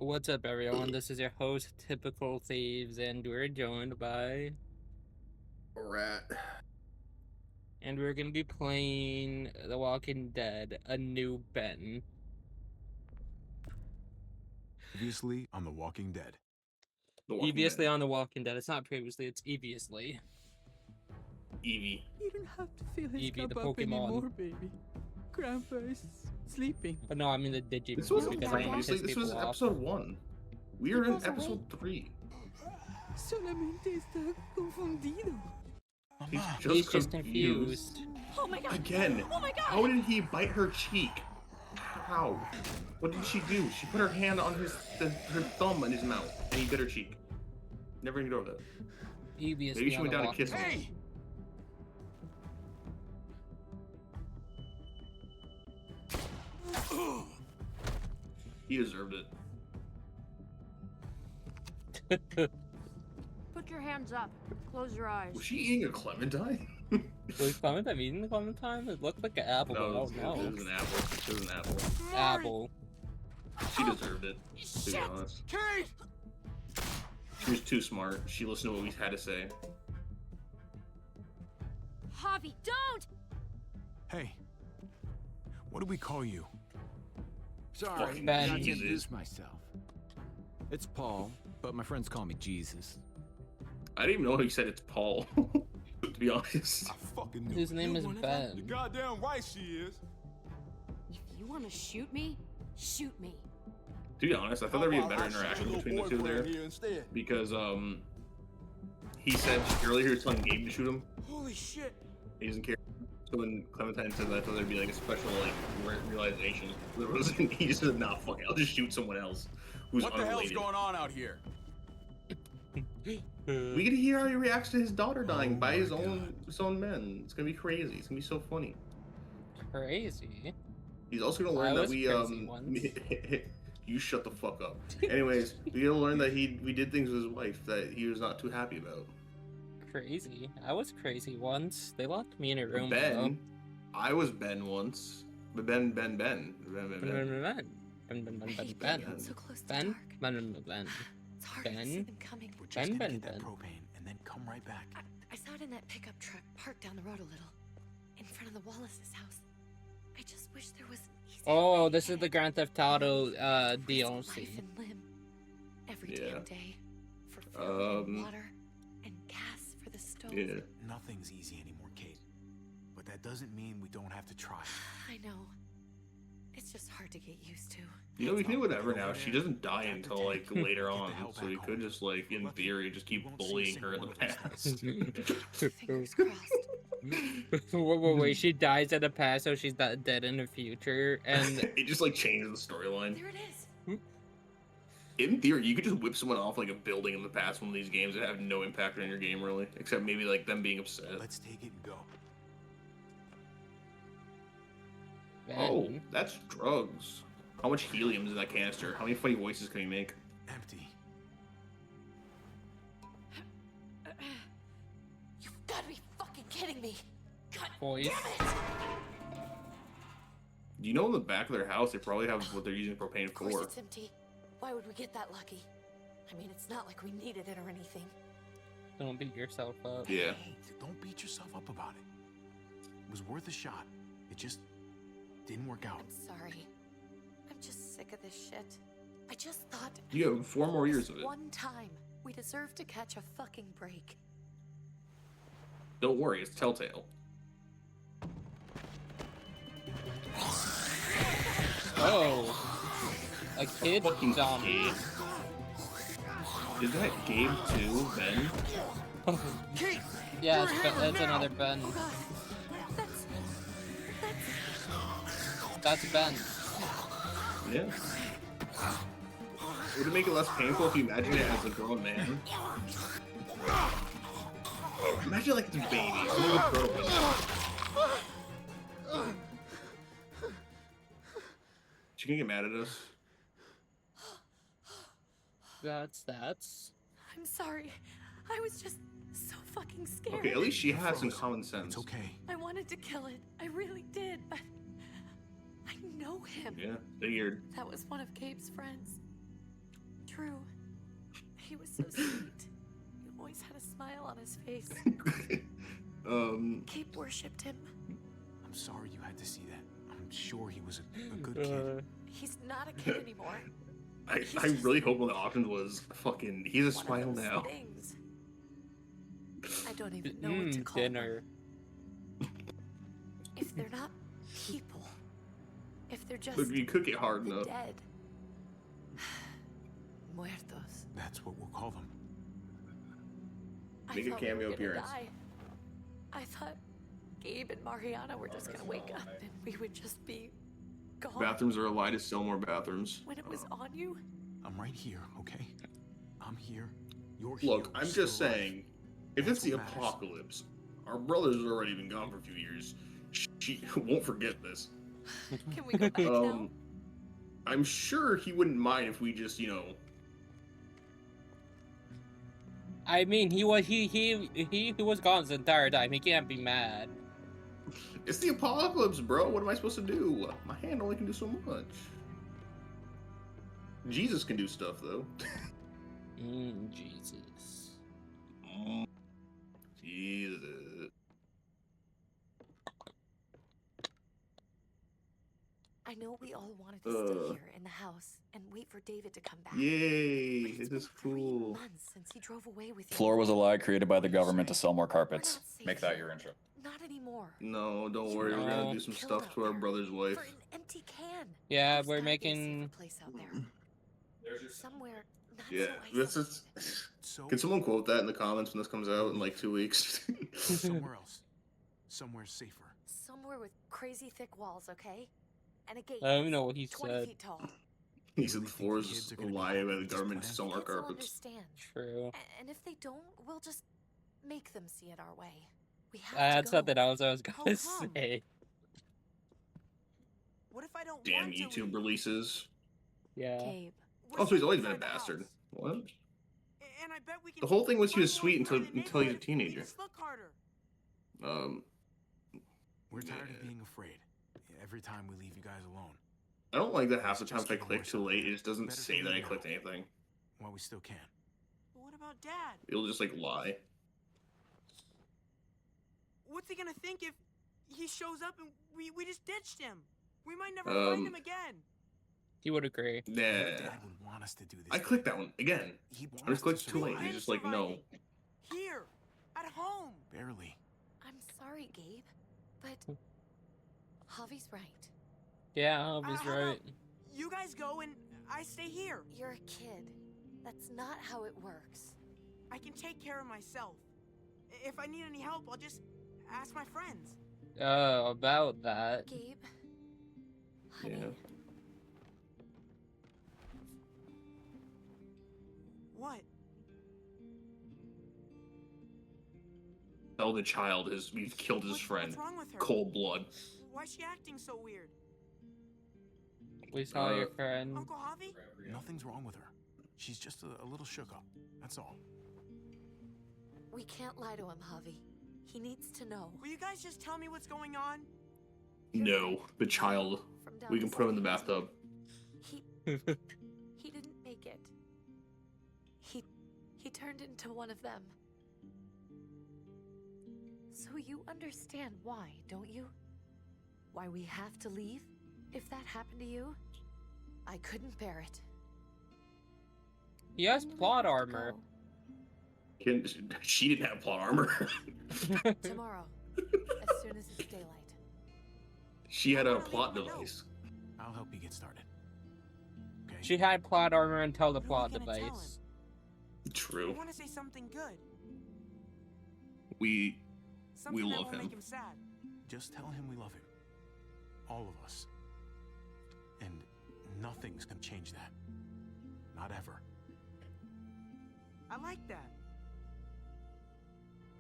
What's up, everyone? This is your host, Typical Thieves, and we're joined by. Rat. And we're gonna be playing The Walking Dead, a new Ben. Previously on The Walking Dead. Previously on The Walking Dead. It's not previously, it's previously. Eevee. You don't have to feel his Eevee, the cup up Pokemon. anymore, baby. Grandpa is sleeping. But no, I mean the Digi. This wasn't because I wanna previously, piss this was people off. episode 1. We are in episode 3. Solamente está confundido. He's just confused. Oh my god! Again, Oh my god! how did he bite her cheek? How? What did she do? She put her hand on her thumb in his mouth, and he bit her cheek. Never even get over that. Previously Maybe she on went The down to Walking kiss him. Dead. Hey! He deserved it. Put your hands up. Close your eyes. Was she eating a clementine? Was Clementine eating the Clementine? It looked like an apple, but I No, don't know. it was an apple. It was an apple. Apple. She deserved it, to be honest. Kate! She was too smart. She listened to what we had to say. Javi, don't! Hey, what do we call you? Sorry, Fucking Ben. I can't Jesus. introduce myself. It's Paul, but my friends call me Jesus. I didn't even know he said it's Paul, to be honest. I fucking knew His it. name is You're Ben. goddamn right she is. If you want to shoot me, shoot me. To be honest, I thought there'd be a better interaction between the two there. Instead. Because, he said earlier he was telling Gabe to shoot him. Holy shit. He doesn't care. So when Clementine said that, I thought there'd be like a special, like, realization. There wasn't. He just said, nah, fuck it, I'll just shoot someone else who's What the hell's unrelated. going on out here? We get to hear how he reacts to his daughter dying by his my own men. It's gonna be crazy. It's gonna be so funny. Crazy. He's also gonna I learn that was we crazy once. You shut the fuck up. Anyways, we gonna learn that we did things with his wife that he was not too happy about. Crazy. I was crazy once. They locked me in a room. Ben, I was Ben once. But Ben. Ben. Ben. So close to Ben. dark. Ben. It's hard to see Ben. them coming. We're Ben, just gonna Ben, get that Ben. propane and then come right back. I saw it in that pickup truck parked down the road a little, in front of the Wallace's house. I just wish there was an easier Oh, way this to is the get Grand Theft Auto Risk DLC. life and limb every Yeah. damn day for fuel and Um, water and gas for the stove. Yeah. Nothing's easy anymore, Kate. But that doesn't mean we don't have to try. I know. It's just hard to get used to. You know, we can do whatever now. She doesn't die until like later on, so we could just like, in theory, just keep bullying her in the past. Fingers crossed. Wait, she dies in the past, so she's not dead in the future, and It just like changes the storyline. There it is. In theory, you could just whip someone off like a building in the past one of these games and have no impact on your game really, except maybe like them being upset. Let's take it and go. Oh, Ben. that's drugs. How much helium is in that canister? How many funny voices can you make? Empty. You've got to be fucking kidding me. God Voice. damn it. Do you know in the back of their house they probably have what they're using propane Of course for? it's empty. Why would we get that lucky? I mean, it's not like we needed it or anything. Don't beat yourself up. Yeah. Hey, don't beat yourself up about it. It was worth a shot. It just didn't work out. I'm sorry. I'm just sick of this shit. I just thought You have 4 more years this of it. one time we deserve to catch a fucking break. Don't worry, it's Telltale. Oh, a kid Fucking zombie. Gabe. Is that Gabe too, Ben? Yeah, that's another Ben. Oh god. That's Ben. Yeah. Would it make it less painful if you imagine it as a grown man? Imagine like it's a baby. It's a little girl. She can get mad at us. That's. I'm sorry. I was just so fucking scared. Okay, at least she has some Froze. common sense. It's okay. I wanted to kill it. I really did, but I know him. Yeah, figured. That was one of Gabe's friends. true. He was so sweet. He always had a smile on his face. Gabe worshipped him. I'm sorry you had to see that. I'm sure he was a good kid. He's not a kid anymore. I really hope one of the options was fucking, he's a smile One of those now. things. I don't even know what to call dinner. them. If they're not people, if they're just Look, you cook it hard the enough. dead. Muertos. That's what we'll call them. I Make a thought we were cameo gonna appearance. die. I thought Gabe and Mariana were just gonna wake up and we would just be gone. Bathrooms are allowed to sell more bathrooms. When it was on you, I'm right here, okay? I'm here. You're here. Look, we're I'm still just alive. saying, if it's That's the what matters. apocalypse, our brother's already been gone for a few years. She won't forget this. can we go back now? I'm sure he wouldn't mind if we just, I mean, he was gone the entire time. He can't be mad. it's the apocalypse, bro. What am I supposed to do? My hand only can do so much. Jesus can do stuff, though. Jesus. Jesus. I know we all wanted to stay here in the house and wait for David to come back. Yay! But it's This been is 3 cool. months since he drove away with you. Floor was a lie created by the government to sell more We're carpets. not safe Make that here. your intro. Not anymore. No, don't worry. We're gonna do some Killed stuff out to our there brother's wife. For an empty can. Yeah, There's we're gotta be a safer making. place out there. Somewhere not Yeah, so this isolated. is. So, Can someone quote that in the comments when this comes out in like 2 weeks? somewhere else. Somewhere safer. Somewhere with crazy thick walls, okay? And a gate. I don't even know what he 20 said. feet tall. He said the Really think floor the is kids are a gonna be lie happy by the with this government to plan? sell our Kids will carpets. understand. True. And if they don't, we'll just make them see it our way. We have That's to go. something else I was How gonna come? say. What if I don't Damn want to YouTube leave? releases. Yeah. Gabe. We're Oh, so he's safe always been a inside the bastard. house. What? And I bet we can The whole thing was he was find sweet more until in the he's a neighborhood if we teenager. just look harder. We're tired Yeah. of being afraid. Every time we leave you guys alone. I don't like that half the time Just if I get click worse too out late, there. it just doesn't Better say to that I leave clicked now, anything. while we still can. But what about Dad? It'll just like lie. What's he gonna think if he shows up and we just ditched him? We might never find him again. He would agree. Your Nah. Dad would want us to do this. I clicked that one again. He'd want I just us to clicked too late. survive. He's just like, no. Surviving. Here, at home. Barely. I'm sorry, Gabe, but Javi's right. Yeah, he's how about right. You guys go and I stay here. You're a kid. That's not how it works. I can take care of myself. If I need any help, I'll just ask my friends. Oh, about that. Gabe, honey, Yeah. What? Tell the child is we've killed his friend. What's wrong with her? Cold blood. Why is she acting so weird? We saw your Uh, friend. Uncle Javi? Nothing's wrong with her. She's just a little shook up. That's all. we can't lie to him, Javi. He needs to know. Will you guys just tell me what's going on? No, the child. From down We can put him in the stairs. bathtub. He didn't make it. He turned into one of them. So you understand why, don't you? Why we have to leave? If that happened to you, I couldn't bear it. He has When do we plot have to armor. She didn't have plot armor. go? Tomorrow, as soon as it's daylight. She had I a wanna leave plot my note. device. I'll help you get started. Okay? She had plot armor until the What are plot we gonna tell device. I True. want to say something good. We Something that love won't him. make him sad. Just tell him we love him. All of us. And nothing's gonna change that. Not ever. I like that.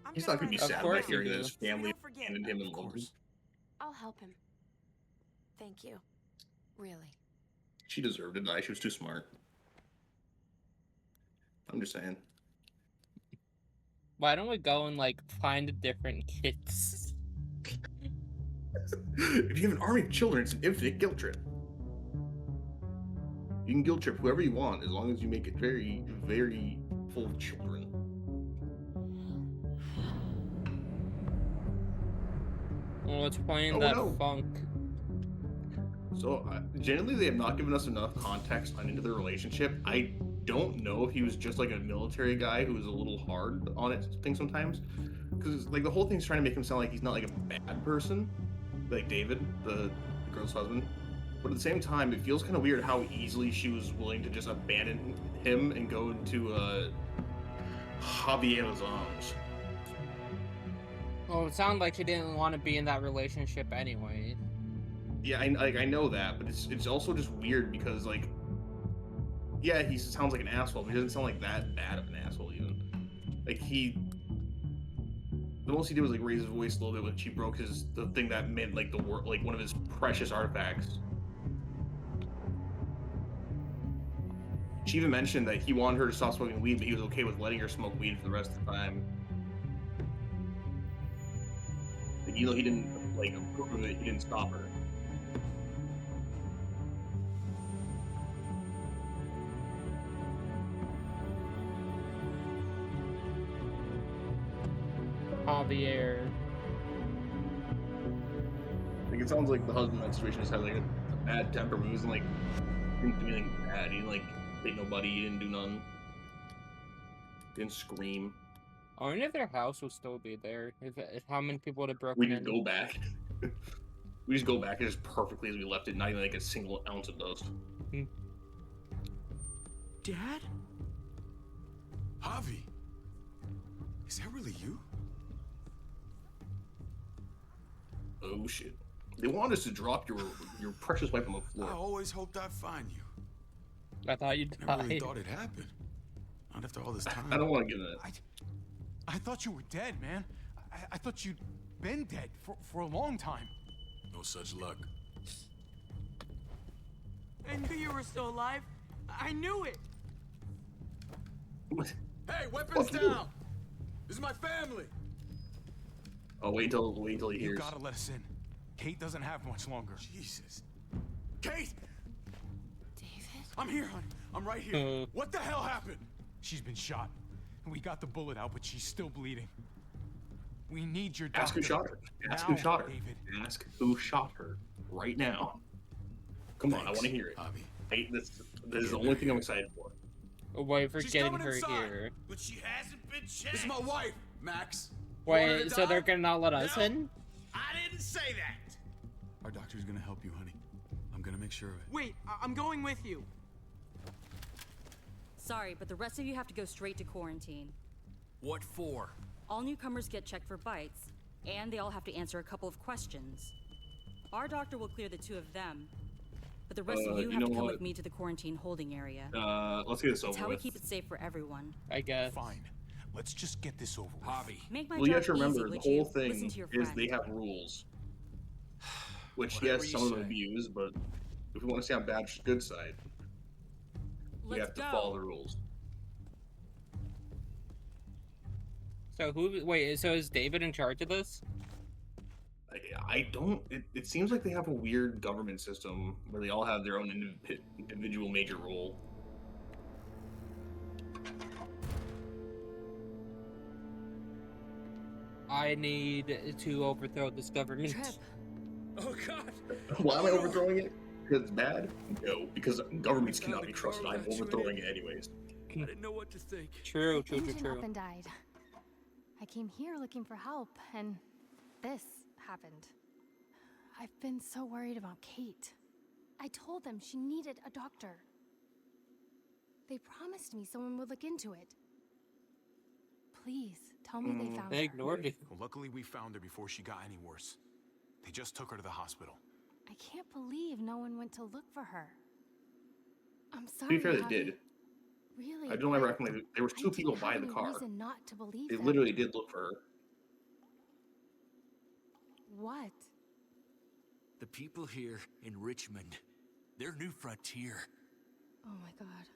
I'm He's not gonna be write it Of sad down by course now, hearing you that do. his so we family don't forget. abandoned him Of alone. course. I'll help him. Thank you. Really. She deserved to die. She was too smart. I'm just saying. Why don't we go and like find different kids? If you have an army of children, it's an infinite guilt trip. You can guilt trip whoever you want as long as you make it very, very full of children. Well, it's playing Oh, that no. funk. So, generally, they have not given us enough context on into their relationship. I don't know if he was just like a military guy who was a little hard on it thing sometimes, because like the whole thing's trying to make him sound like he's not like a bad person, like David, the girl's husband. But at the same time, it feels kind of weird how easily she was willing to just abandon him and go into Javier's arms. Well, it sounded like she didn't want to be in that relationship anyway. Yeah, I know that, but it's also just weird because like, yeah, he sounds like an asshole, but he doesn't sound like that bad of an asshole even. Like the most he did was like raise his voice a little bit when she broke the thing that meant like like one of his precious artifacts. She even mentioned that he wanted her to stop smoking weed, but he was okay with letting her smoke weed for the rest of the time. Like, even though he didn't like approve of it, he didn't stop her. Javier. Like it sounds like the husband in that situation just had like a bad temper, but he wasn't like didn't do anything bad. He didn't like hit nobody. He didn't do nothing. Didn't scream. I wonder if their house will still be there. If how many people would have We broken just in. go back. We just go back just perfectly as we left it. Not even like a single ounce of dust. Dad? Javi, is that really you? Oh shit! They want us to drop your precious wife on the I floor. always hoped I'd find you. I thought you Never really died. thought it happened. Not after all this time. I don't want to give that. I thought you were dead, man. I thought you'd been dead for a long time. No such luck. I knew you were still alive. I knew it. Hey, weapons Fuck you. down! This is my family! Oh, wait until he You hears. gotta let us in. Kate doesn't have much longer. Jesus. Kate! David? I'm here, honey. I'm right here. What the hell happened? She's been shot. We got the bullet out, but she's still bleeding. We need your Ask doctor. who shot her. Ask Now, who shot her. David. Ask who shot her right now. Come on, I want to hear it. Javi. This is the only thing I'm excited for. Wait for She's getting coming her inside. here. But she hasn't been checked. This is my wife, Max. You want her to Wait, so they're die? gonna not let us No. in? I didn't say that. Our doctor's gonna help you, honey. I'm gonna make sure of it. Wait, I'm going with you. Sorry, but the rest of you have to go straight to quarantine. What for? All newcomers get checked for bites, and they all have to answer a couple of questions. Our doctor will clear the two of them, but the rest of you you have know to come what? with me to the quarantine holding area. Let's get this It's over how we with. keep it safe for everyone. I guess. Fine. Let's just get this over with. Javi. Make my Well, you job have to remember, easy, the would whole you? thing Listen to your is friend. they have rules. Which, Whatever yes, you some of them say. abuse, but if we want to stay on good side, we Let's have to go. follow the rules. So wait, so is David in charge of this? I don't. It seems like they have a weird government system where they all have their own individual major role. I need to overthrow this government. Trip. Oh God. Why am I overthrowing it? Because it's bad? No, because governments cannot be trusted. I'm overthrowing it anyways. I didn't know what to think. True. Engine up and died. I came here looking for help, and this happened. I've been so worried about Kate. I told them she needed a doctor. They promised me someone would look into it. Please, tell me they found They her. ignored it. Well, luckily we found her before she got any worse. They just took her to the hospital. I can't believe no one went to look for her. I'm To sorry, be fair, they Javi. did. Really? I don't ever but recommend it. There was I two people didn't by have the any car. reason not to believe They them. literally did look for her. What? The people here in Richmond, their new frontier. Oh my god.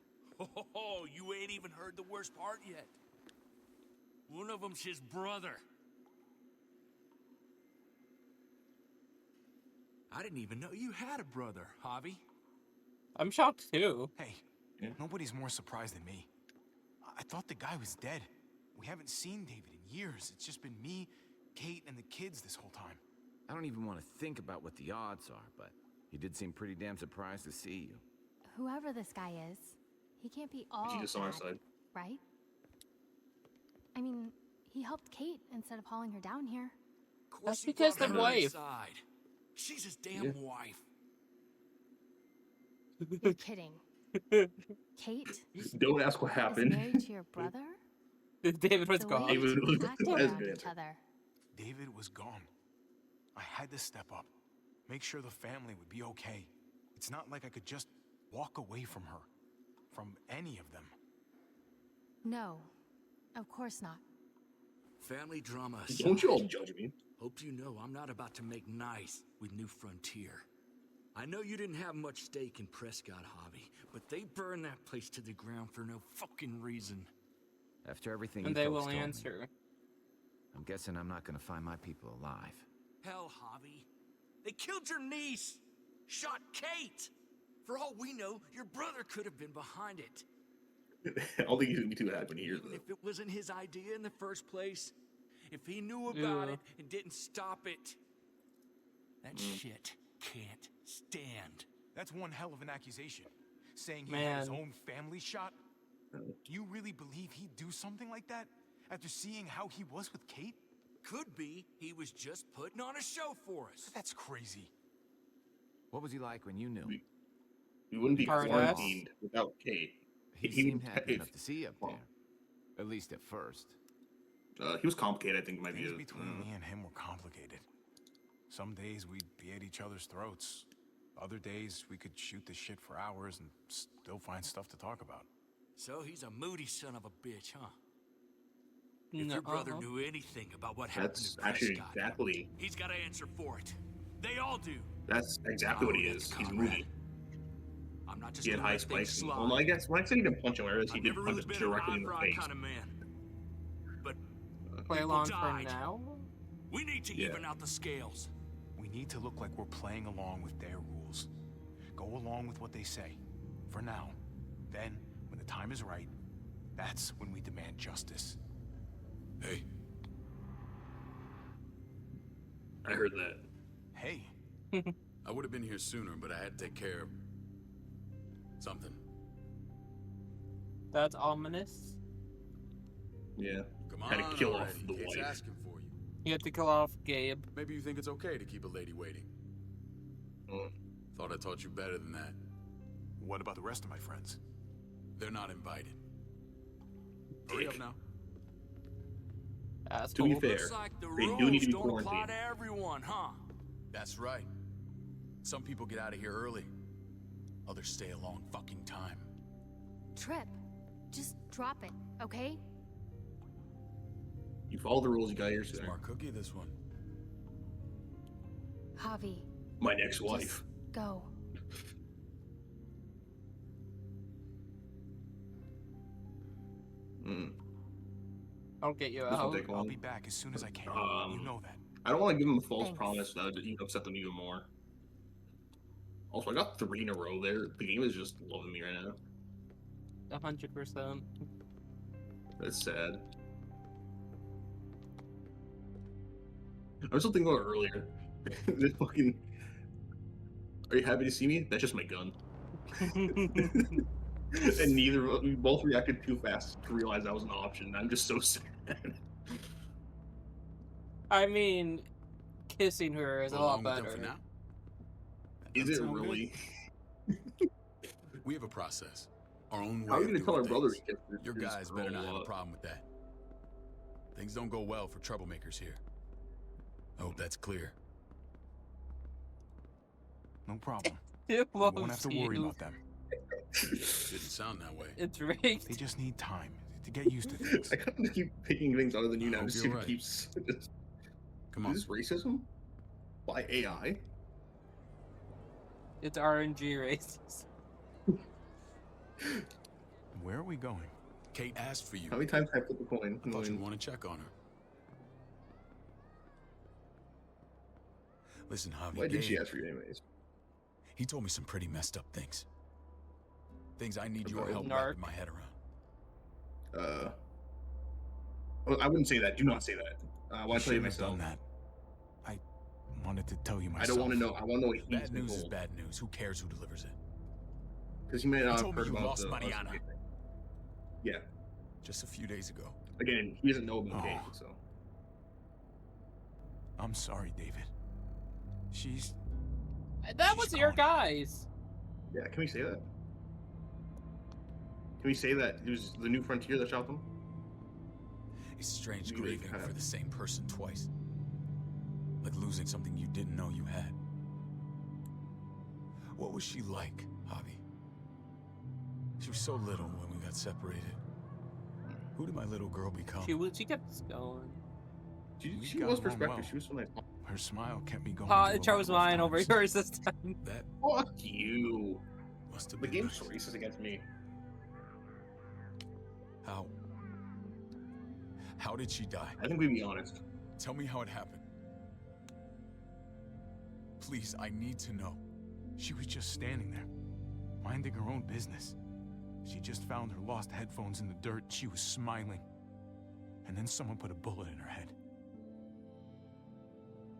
Oh, you ain't even heard the worst part yet. One of them's his brother. I didn't even know you had a brother, Javi. I'm shocked too. Hey, Yeah. nobody's more surprised than me. I thought the guy was dead. We haven't seen David in years. It's just been me, Kate, and the kids this whole time. I don't even want to think about what the odds are, but he did seem pretty damn surprised to see you. Whoever this guy is, he can't be all She just on our bad, side. right? I mean, he helped Kate instead of hauling her down here. That's because the wife. Side. She's his damn Yeah. wife. You're kidding. Kate Don't ask what is happened. married to your brother? David was The way gone. you David was- two acted that's around good. each other. David was gone. I had to step up. Make sure the family would be okay. It's not like I could just walk away from her. From any of them. No, of course not. Family drama aside, Don't you all judge me. hope you know I'm not about to make nice with New Frontier. I know you didn't have much stake in Prescott, Javi, but they burned that place to the ground for no fucking reason. After everything And you they folks will told me, answer. I'm guessing I'm not gonna find my people alive. Hell, Javi. They killed your niece. Shot Kate. For all we know, your brother could have been behind it. I don't think he's gonna be too happy to hear Even that. if it wasn't his idea in the first place, if he knew about Yeah. it and didn't stop it, that shit can't stand. That's one hell of an accusation. Saying he had his Man. own family shot? You really believe he'd do something like that? After seeing how he was with Kate? Could be he was just putting on a show for us. That's crazy. What was he like when you knew him? We wouldn't be Hard quarantined without Kate. He seemed happy enough to see you up there. At least at first. He was complicated, I think, might be Things a, between me and him were complicated. Some days we'd be at each other's throats. Other days we could shoot the shit for hours and still find stuff to talk about. So he's a moody son of a bitch, huh? If No, your brother knew anything about what happened That's to actually Prescott, exactly. he's got to answer for it. They all do. That's exactly what he is. He's moody. I'm not just He had gonna high let things spikes. slide. Well, I guess when I say he didn't punch him, I realized he I've did never punch really us been directly an in the eye-for-eye face. kind of man. But play people along for died. now. We need to Yeah. even out the scales. We need to look like we're playing along with their rules. Go along with what they say. For now. Then, when the time is right, that's when we demand justice. Hey, I heard that. Hey, I would have been here sooner, but I had to take care of something. That's ominous. Yeah. Come Had on to kill off already. the Kate's wife. asking for you. You have to kill off Gabe. Maybe you think it's okay to keep a lady waiting. Mm. Thought I taught you better than that. what about the rest of my friends? They're not invited. Hurry up Dick. now. To Asshole. be fair, Looks like the they rules do need to be don't apply quarantined. to everyone, huh? That's right. Some people get out of here early. Others stay a long fucking time. Trip, just drop it, okay? You follow the rules, you got here sooner. Smart cookie, this one. Javi, My next wife. go. Mm. I'll get you This will out. take I'll long. be back as soon as I can. You know that. I don't want to give them a false Thanks. promise that would upset them even more. Also, I got 3 in a row there. The game is just loving me right now. 100%. That's sad. I was still thinking about it earlier. This fucking. Are you happy to see me? That's just my gun. And we both reacted too fast to realize that was an option. I'm just so sad. I mean, kissing her is a lot Along with them better. for now. Is That it sound good? really? We have a process. Our own way How are you of gonna tell our doing brother things. he kissed Your his guys better girl not have a up? problem with that. Things don't go well for troublemakers here. I hope that's clear. No problem. It We won't have loves to worry you. about them. Didn't sound that way. It's rigged. They just need time to get used to things. I kind of keep picking things other than you I now. hope Just you're to right. keep. Come on. Is this racism? By AI? It's RNG races. Where are we going? Kate asked for you. How many times have I flipped the coin? I thought you'd want to check on her. Listen, Javi, Why did she Gabe, ask for you anyways? he told me some pretty messed up things. Things I need your help Narc. wrapping my head around. Well, I wouldn't say that. Do not say that. I want to tell you shouldn't have done myself. that. I wanted to tell you myself. I don't want to know. I want to know what he's Bad been news is told. bad news. Who cares who delivers it? Because you may not have told me heard you about lost the Mariana. thing. Yeah. Just a few days ago. Again, he doesn't know about Kate, so. I'm sorry, David. That was your guys. Yeah, can we say that? Can we say that it was the New Frontier that shot them? It's strange You really grieving kinda- for the same person twice. Like losing something you didn't know you had. What was she like, Javi? She was so little when we got separated. Who did my little girl become? She kept us going. She was perspective. She was so nice. Her smile kept me going. through a lot chose of mine over times. yours this time. That Fuck you. must have The been game's nice. racist against me. How did she die? I think we'd be honest. Tell me how it happened. Please, I need to know. She was just standing there, minding her own business. She just found her lost headphones in the dirt. She was smiling. And then someone put a bullet in her head.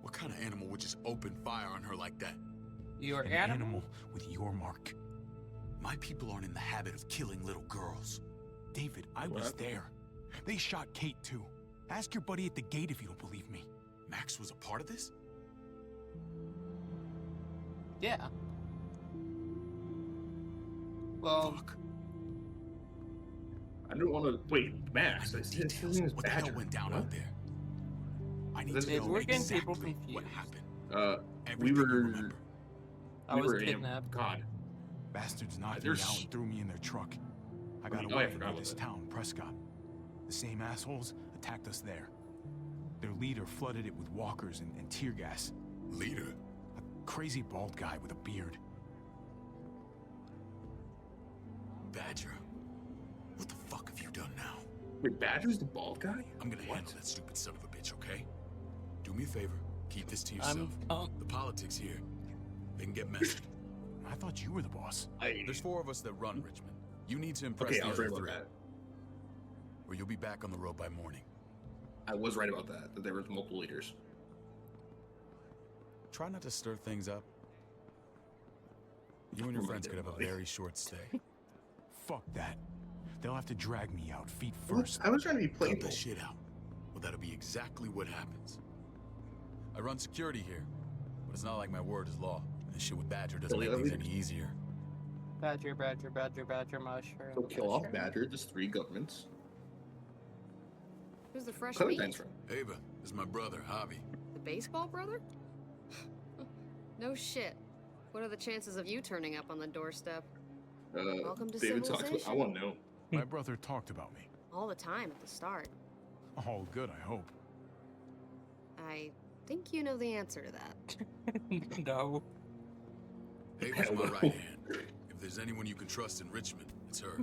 What kind of animal would just open fire on her like that? Your An animal? with your mark. My people aren't in the habit of killing little girls. David, I was there. They shot Kate too. Ask your buddy at the gate if you don't believe me. Max was a part of this? Yeah. Well, Fuck. I don't want to wait. Max, I need his details. name is What the hell Badger. went down What? out there? I need This to is- know we're getting people exactly confused. what happened. We Everything you were. remember. I we was were in- kidnapped. God. Bastards knocked me There's- out and threw me in their truck. I got Oh, away I from forgot about this that. town, Prescott. The same assholes attacked us there. Their leader flooded it with walkers and tear gas. Leader? A crazy bald guy with a beard. Badger. What the fuck have you done now? Wait, Badger's the bald guy? I'm gonna handle that stupid son of a bitch, okay? Do me a favor. Keep this to yourself. The politics here, they can get messy. I thought you were the boss. There's 4 of us that run Richmond. You need to impress Okay, the I was other right about 3. that. Or you'll be back on the road by morning. I was right about that. That there was multiple leaders. Try not to stir things up. You and your friends could have a very short stay. Fuck that. They'll have to drag me out feet first. I was trying to be Cut playful. the shit out. Well, that'll be exactly what happens. I run security here, but it's not like my word is law. And this shit with Badger doesn't make things any easier. Badger, mushroom. So kill off Badger. There's 3 governments. Who's the fresh meat? Clementine's from. Ava, this is my brother, Javi. The baseball brother? No shit. What are the chances of you turning up on the doorstep? Welcome to David talks about. civilization. I want to know. My brother talked about me. All the time at the start. All good, I hope. I think you know the answer to that. No. Ava's my right hand. If there's anyone you can trust in Richmond, it's her.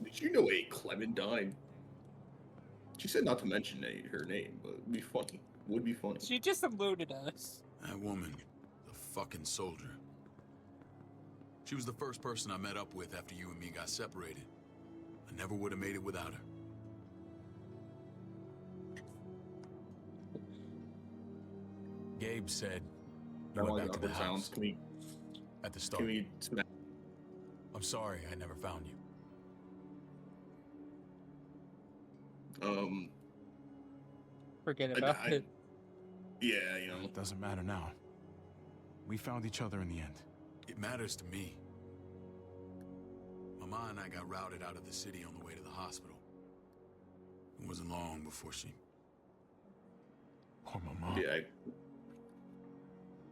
Did you know a Clementine? She said not to mention her name, but it'd be funny. Would be funny. She just eluded us. That woman, the fucking soldier. She was the first person I met up with after you and me got separated. I never would have made it without her. Gabe said I you want went back to the awkward sounds. house Can we? at the start. Can we? I'm sorry I never found you. Forget about it. Yeah, you know. It doesn't matter now. We found each other in the end. It matters to me. Mama and I got routed out of the city on the way to the hospital. It wasn't long before she... Poor Mama. Yeah.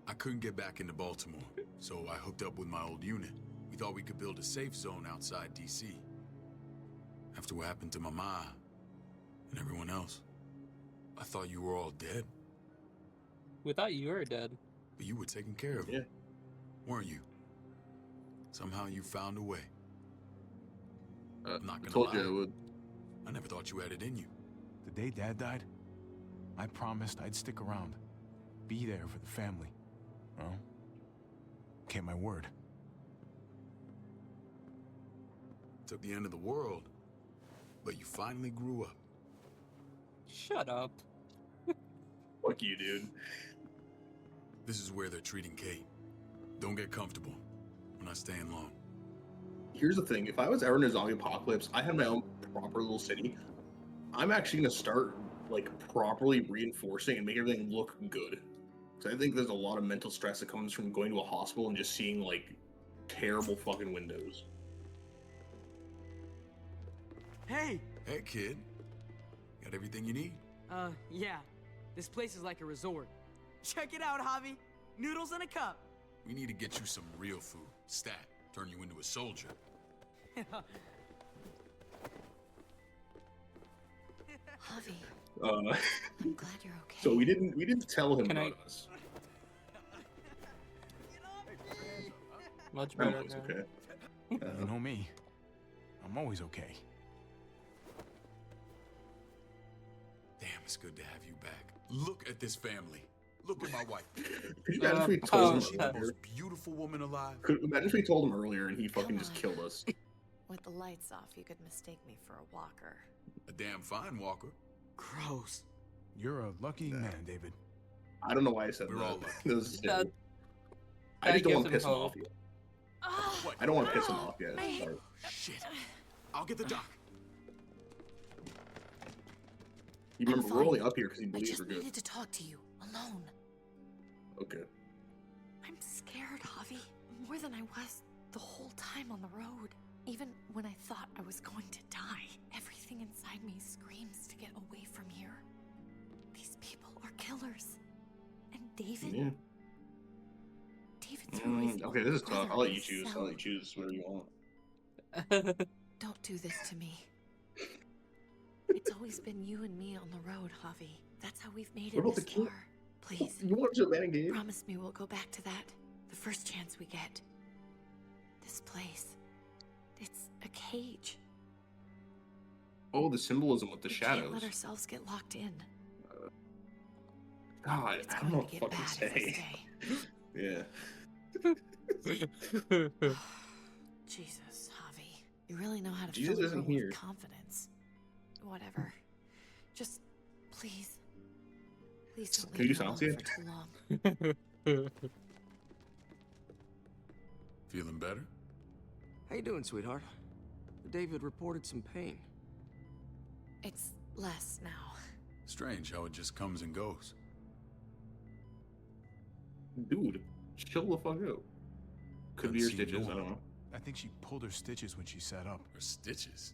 I couldn't get back into Baltimore, so I hooked up with my old unit. We thought we could build a safe zone outside D.C. After what happened to Mama and everyone else, I thought you were all dead. We thought you were dead. But you were taking care of them, weren't you? Somehow you found a way. I'm not gonna told lie. you I would. I never thought you had it in you. The day Dad died, I promised I'd stick around. Be there for the family. Well, kept my word. Took the end of the world, but you finally grew up. Shut up. Fuck you, dude. This is where they're treating Kate. Don't get comfortable. We're not staying long. Here's the thing: if I was ever in a zombie apocalypse, I had my own proper little city. I'm actually gonna start like properly reinforcing and make everything look good. Because I think there's a lot of mental stress that comes from going to a hospital and just seeing like terrible fucking windows. Hey! Hey, kid. Got everything you need? Yeah. This place is like a resort. Check it out, Javi. Noodles in a cup. We need to get you some real food. Stat. Turn you into a soldier. Javi, Uh, I'm glad you're okay. so we didn't tell him Can about I- us. Much I'm better always now. okay. You know me. I'm always okay. Damn, it's good to have you back. Look at this family. Look at my wife. Could you imagine if we told him She's the earlier? most beautiful woman alive. Imagine if we told him earlier and he fucking just killed us. With the lights off, you could mistake me for a walker. A damn fine walker. Gross. You're a lucky man, David. I don't know why I said We're that. all lucky. That was That- I just that don't want gives to him piss him hope. off yet. What? I don't want to piss him off yet. Sorry. Shit. I'll get the doc. You remember, I'm we're fine. only up here because he I believes just we're good. needed to talk to you, alone. Okay. I'm scared, Javi. More than I was the whole time on the road. Even when I thought I was going to die, everything inside me screams to get away from here. These people are killers. And David? Yeah. David threw his Okay, this is brother tough. I'll let in you a choose. cell. I'll let you choose whatever you want. Don't do this to me. It's always been you and me on the road, Javi. That's how we've made What it about this the kid? far. Please, You want to abandon game? promise me we'll go back to that the first chance we get. This place. It's a cage. Oh, the symbolism with the We can't shadows. let ourselves get locked in. God, It's I don't know going what to to get fucking bad if we say. Yeah. Jesus, Javi. You really know how to Jesus fill a isn't room here. with confidence. Whatever. Just, please. Please don't Can we leave do me alone silence for too long. Feeling better? How you doing, sweetheart? David reported some pain. It's less now. Strange how it just comes and goes. Dude, chill the fuck out. Could be your stitches, I don't know. I think she pulled her stitches when she sat up. Her stitches?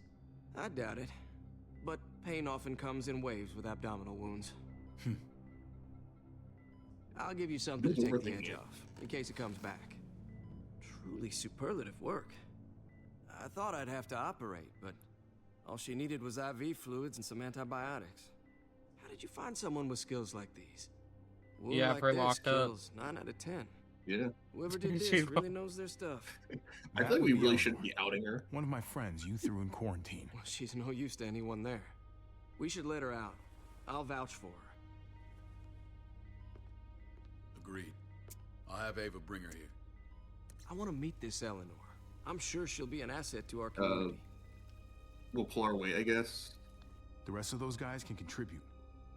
I doubt it. But pain often comes in waves with abdominal wounds. I'll give you something to Dude's take the overthinking edge it. off, in case it comes back. Truly superlative work. I thought I'd have to operate, but all she needed was IV fluids and some antibiotics. How did you find someone with skills like these? Wound Yeah, like for this locked up. kills 9 out of 10. Yeah. Whoever did She this really knows their stuff. I feel like we really shouldn't be outing her. One of my friends you threw in quarantine. Well, she's no use to anyone there. We should let her out. I'll vouch for her. Agreed. I'll have Ava bring her here. I want to meet this Eleanor. I'm sure she'll be an asset to our community. We'll pull our weight, I guess. The rest of those guys can contribute,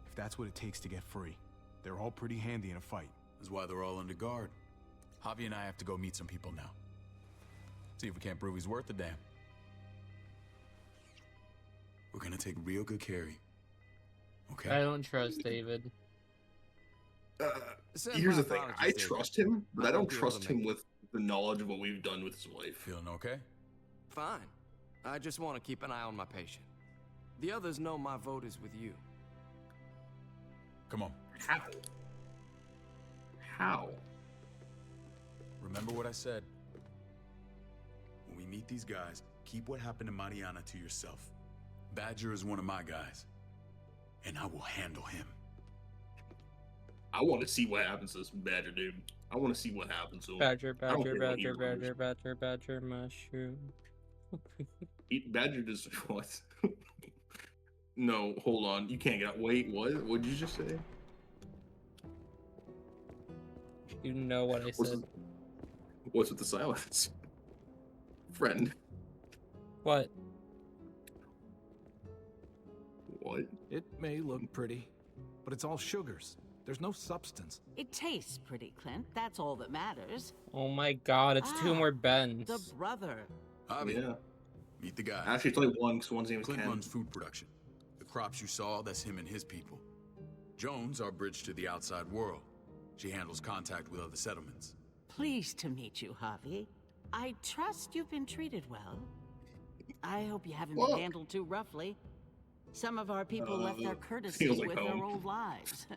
if that's what it takes to get free. They're all pretty handy in a fight. That's why they're all under guard. Javi and I have to go meet some people now. See if we can't prove he's worth a damn. We're gonna take real good care of you. Okay? I don't trust David. Send Here's my the thing. apologies, I David. trust him, but I I don't won't be able trust to him make with the knowledge of what we've done with his wife. Feeling okay? Fine. I just want to keep an eye on my patient. The others know my vote is with you. Come on. How? How? Remember what I said. When we meet these guys, keep what happened to Mariana to yourself. Badger is one of my guys, and I will handle him. I want to see what happens to this Badger, dude. I want to see what happens to him. Badger, I don't badger, care what he badger, remembers. badger, badger, badger, mushroom. Badger just what? No, hold on. You can't get out. Wait, what? What did you just say? You know what I What's said. What's with the silence? Friend. What? What? It may look pretty, but it's all sugars. There's no substance. It tastes pretty, Clint. That's all that matters. Oh my god, it's two more Bens. The brother. Javi, Yeah. meet the guy. Actually, it's only one, because one's name is Clint Ken. runs food production. The crops you saw, that's him and his people. Jones, our bridge to the outside world. She handles contact with other settlements. Pleased to meet you, Javi. I trust you've been treated well. I hope you haven't been handled too roughly. Some of our people left their courtesy feels like with home. their old lives.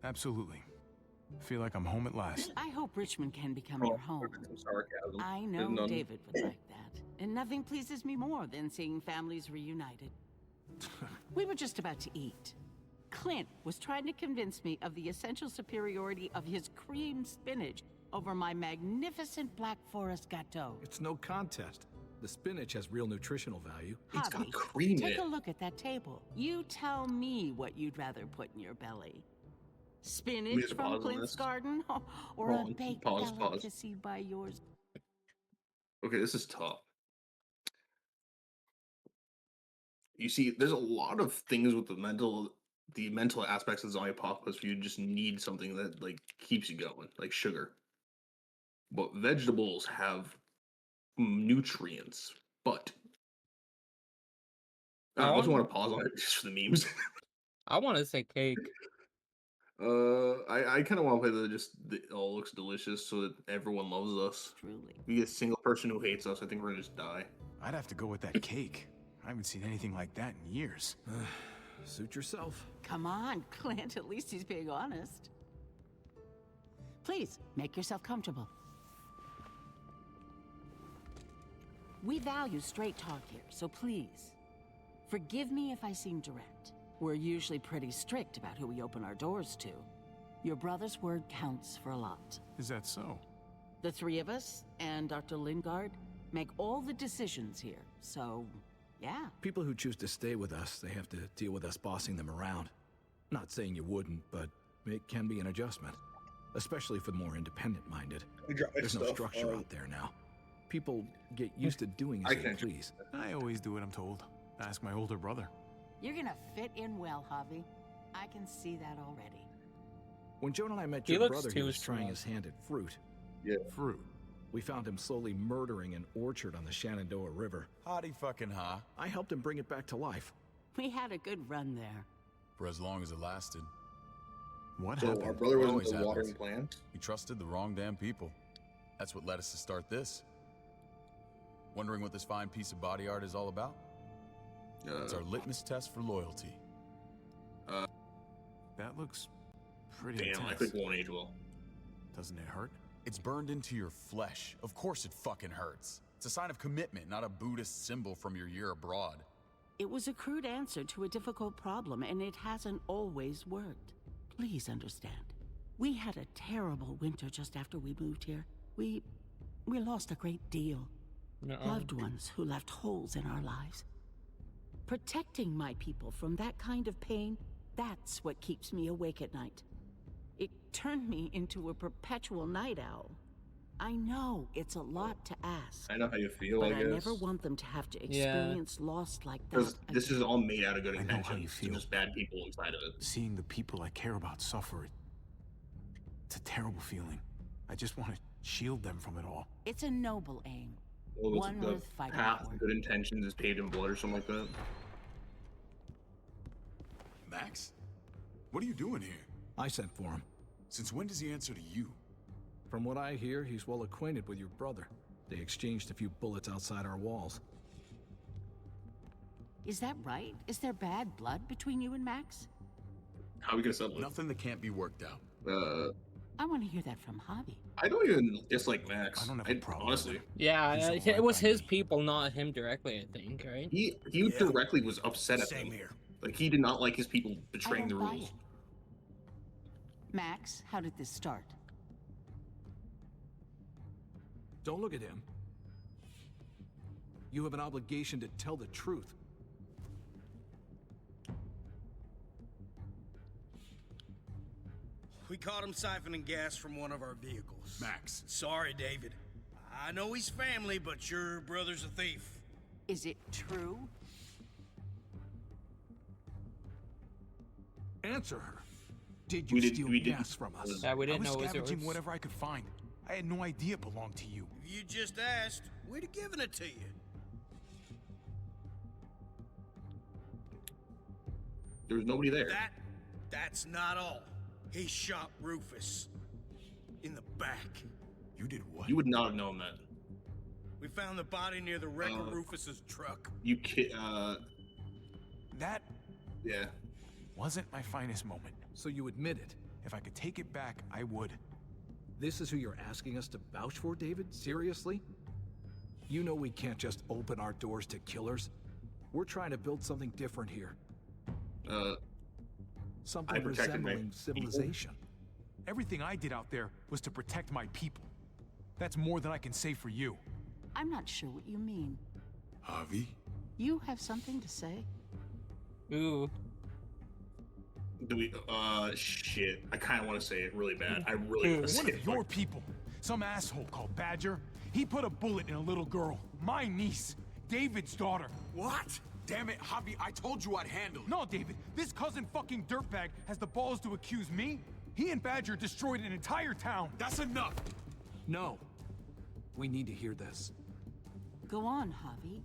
Absolutely. Feel like I'm home at last. I hope Richmond can become your home. Sarcasm. I know David would like that. And nothing pleases me more than seeing families reunited. We were just about to eat. Clint was trying to convince me of the essential superiority of his cream spinach over my magnificent Black Forest gâteau. It's no contest. The spinach has real nutritional value. Javi, take a look at that table. You tell me what you'd rather put in your belly. Spinach from Clint's garden, or a baked delicacy by yours? Okay, this is tough. You see, there's a lot of things with the mental aspects of the zombie apocalypse. You just need something that like keeps you going, like sugar. But vegetables have nutrients. But I also want to pause on it just for the memes. I want to say cake. I kind of want to play it all looks delicious so that everyone loves us. Truly. If we get a single person who hates us, I think we're gonna just die. I'd have to go with that cake. I haven't seen anything like that in years. Suit yourself. Come on, Clint, at least he's being honest. Please, make yourself comfortable. We value straight talk here, so please, forgive me if I seem direct. We're usually pretty strict about who we open our doors to. Your brother's word counts for a lot. Is that so? The three of us and Dr. Lingard make all the decisions here, so yeah. People who choose to stay with us, they have to deal with us bossing them around. Not saying you wouldn't, but it can be an adjustment. Especially for the more independent-minded. There's no structure out there now. People get used to doing as they please. I always do what I'm told. Ask my older brother. You're gonna fit in well, Javi. I can see that already. When Joan and I met He your looks brother, he too was trying small. his hand at fruit. Yeah. Fruit. We found him slowly murdering an orchard on the Shenandoah River. Howdy fucking ha. I helped him bring it back to life. We had a good run there. For as long as it lasted. What So happened? our brother was Always into the watering happens. plant. We trusted the wrong damn people. That's what led us to start this. Wondering what this fine piece of body art is all about? It's our litmus test for loyalty. That looks pretty Damn, intense. I think it won't age well. Doesn't it hurt? It's burned into your flesh. Of course it fucking hurts. It's a sign of commitment, not a Buddhist symbol from your year abroad. It was a crude answer to a difficult problem, and it hasn't always worked. Please understand. We had a terrible winter just after we moved here. We lost a great deal. Loved ones who left holes in our lives. Protecting my people from that kind of pain, that's what keeps me awake at night. It turned me into a perpetual night owl. I know it's a lot to ask. I know how you feel, but I I guess. never want them to have to experience loss like that. Because this is all made out of good I know how you intentions. feel. Just bad people inside of it. Seeing the people I care about suffer, it's a terrible feeling. I just want to shield them from it all. It's a noble aim. Well, One the worth fighting path for. to good intentions is paved in blood or something like that. Max? What are you doing here? I sent for him. Since when does he answer to you? From what I hear, he's well acquainted with your brother. They exchanged a few bullets outside our walls. Is that right? Is there bad blood between you and Max? How are we gonna settle it? Nothing that can't be worked out. I want to hear that from Javi. I don't even dislike Max. I don't have a problem. Honestly. Yeah, He's it alive was by his me. people, not him directly, I think, right? He directly was upset at them. Same here. Like he did not like his people betraying the I don't buy rules. it. Max, how did this start? Don't look at him. You have an obligation to tell the truth. We caught him siphoning gas from one of our vehicles. Max. Sorry, David. I know he's family, but your brother's a thief. Is it true? Answer her. Did you steal gas from us? Yeah, we didn't I know was it was scavenging yours. whatever I could find. I had no idea it belonged to you. If you just asked, we'd have given it to you. There was nobody there. That's not all. He shot Rufus. In the back. You did what? You would not have known that. We found the body near the wreck of Rufus's truck. You That yeah. wasn't my finest moment. So you admit it? If I could take it back, I would. This is who you're asking us to vouch for, David? Seriously? You know we can't just open our doors to killers. We're trying to build something different here. Something resembling civilization. Everything I did out there was to protect my people. That's more than I can say for you. I'm not sure what you mean. Javi? You have something to say? Ooh. Do we? Shit. I kind of want to say it really bad. I really want to say One it. of your people, some asshole called Badger, he put a bullet in a little girl, my niece, David's daughter. What? Damn it, Javi, I told you I'd handle it. No, David, this cousin fucking dirtbag has the balls to accuse me? He and Badger destroyed an entire town. That's enough. No. We need to hear this. Go on, Javi.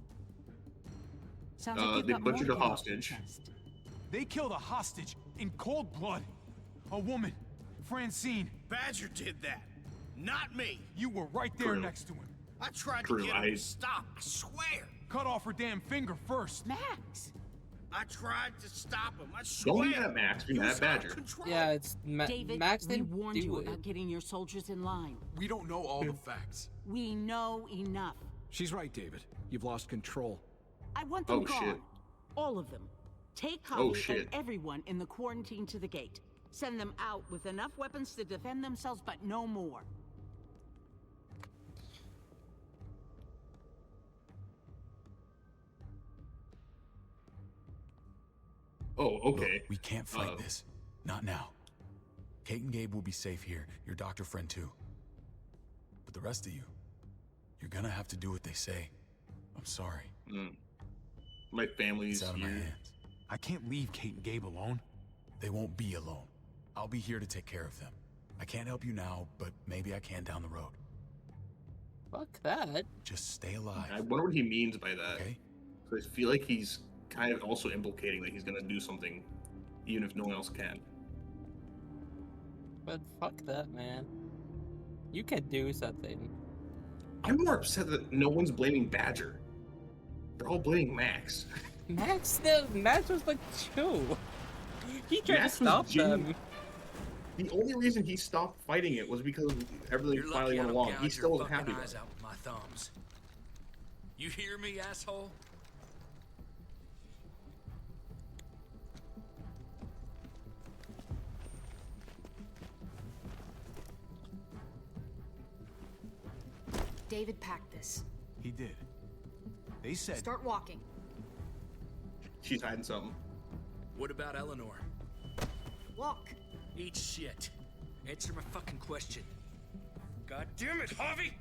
Sounds like you've They got more butchered to a get off hostage. your chest. They killed a hostage in cold blood. A woman, Francine. Badger did that, not me. You were right there True. next to him. I tried to get him to stop, I swear. Cut off her damn finger first. Max! I tried to stop him, I Don't swear. be that Max. Be He that was out of Badger. control. Yeah, it's David, Max we didn't warned do you it. about getting your soldiers in line. We don't know all the facts. We know enough. She's right, David. You've lost control. I want them Oh, gone. shit. All of them. Take Oh, Javi shit. and everyone in the quarantine to the gate. Send them out with enough weapons to defend themselves, but no more. Oh, okay. Look, we can't fight this. Not now. Kate and Gabe will be safe here. Your doctor friend too. But the rest of you, you're gonna have to do what they say. I'm sorry. My family's It's out of my here. hands. I can't leave Kate and Gabe alone. They won't be alone. I'll be here to take care of them. I can't help you now, but maybe I can down the road. Fuck that. Just stay alive. I wonder what he means by that. Okay? So I feel like he's kind of also implicating that he's gonna do something, even if no one else can. But fuck that, man. You can do something. I'm more upset that no one's blaming Badger. They're all blaming Max. Max was like chill. He tried Max to was stop them. The only reason he stopped fighting it was because everything You're finally lucky went I don't along. gouge He still your wasn't happy fucking with eyes it. out with my thumbs. You hear me, asshole? David packed this. He did. They said... Start walking. She's hiding something. What about Eleanor? Walk. Eat shit. Answer my fucking question. God damn it, Javi!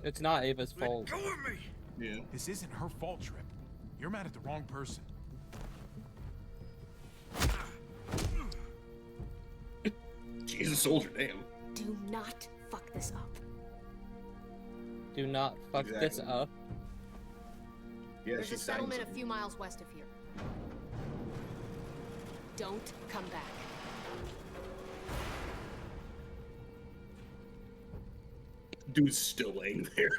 It's not Ava's fault. Let go of me! Yeah. This isn't her fault, Trip. You're mad at the wrong person. She's a soldier, damn. Do not fuck this up. Do not fuck this Exactly. up. Yeah, There's a she's hiding settlement a something. few miles west of here. Don't come back. Dude's still laying there.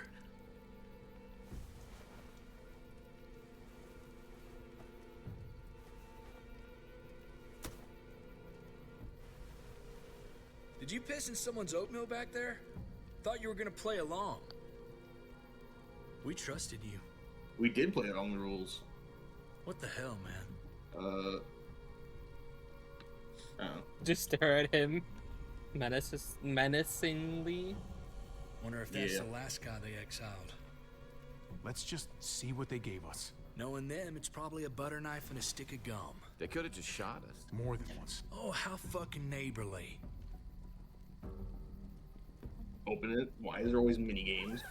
Did you piss in someone's oatmeal back there? Thought you were gonna play along. We trusted you. We did play it on the rules. What the hell, man? I don't know. Just stare at him menacingly. Wonder if that's Yeah. the last guy they exiled. Let's just see what they gave us. Knowing them, it's probably a butter knife and a stick of gum. They could have just shot us. More than once. Oh, how fucking neighborly. open it. Why is there always mini games?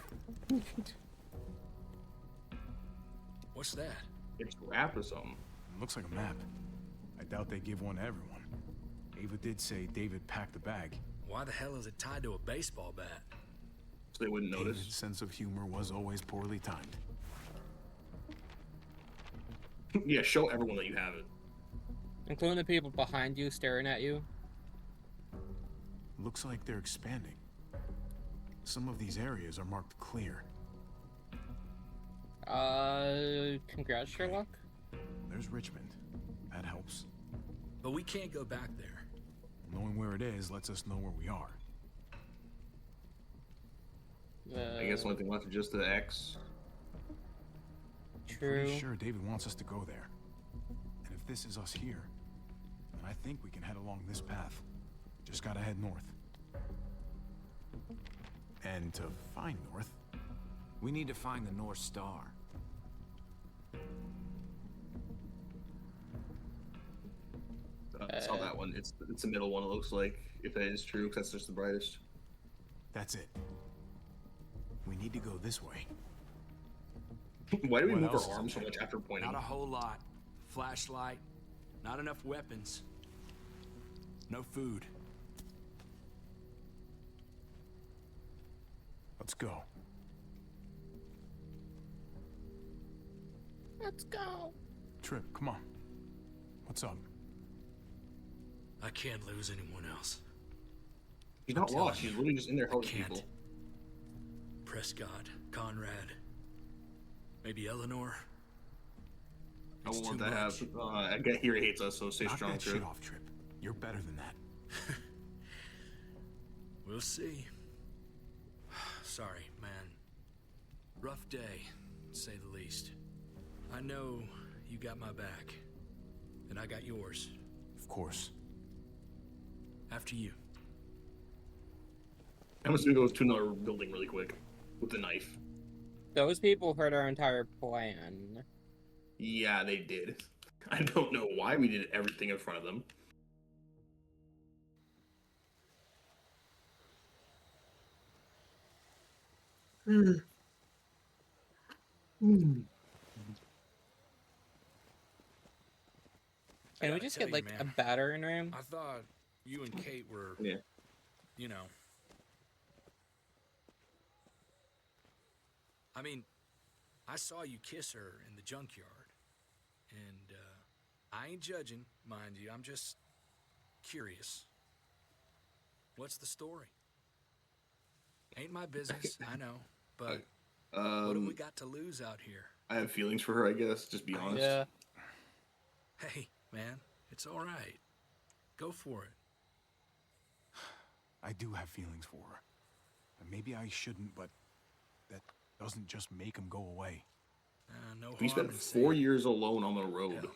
What's that? It's wrapped or something. Looks like a map. I doubt they give one to everyone. Ava did say David packed the bag. Why the hell is it tied to a baseball bat? So they wouldn't notice. David's sense of humor was always poorly timed. Yeah, show everyone that you have it. Including the people behind you staring at you. Looks like they're expanding. Some of these areas are marked clear. Congrats, Sherlock. There's Richmond. That helps. But we can't go back there. Knowing where it is lets us know where we are. I guess the only thing left is just the X. True. Pretty sure David wants us to go there. And if this is us here, then I think we can head along this path. Just gotta head north. And to find north, we need to find the North Star. I saw that one. It's the middle one, it looks like, if that is true, because that's just the brightest. That's it. We need to go this way. Why do we move our arms so much after pointing? Not a whole lot. Flashlight, not enough weapons, no food. Let's go. Let's go. Trip, come on. What's up? I can't lose anyone else. She's not lost. She's literally just in there helping people. Prescott, Conrad, maybe Eleanor. I won't want that to happen. I get here he hates us, so stay strong, Trip. Shit off, Trip. You're better than that. We'll see. Sorry, man. Rough day, to say the least. I know you got my back, and I got yours. Of course. After you. I'm just gonna go to another building really quick with the knife. Those people heard our entire plan. Yeah, they did. I don't know why we did everything in front of them. Can we just get like a battering ram? I thought you and Kate were, you know. I mean, I saw you kiss her in the junkyard. And I ain't judging, mind you. I'm just curious. What's the story? Ain't my business, I know. But what have we got to lose out here? I have feelings for her, I guess. Just be honest. Yeah. Hey, man, it's all right. Go for it. I do have feelings for her. And maybe I shouldn't, but that doesn't just make them go away. No we spent 4 years alone on the road,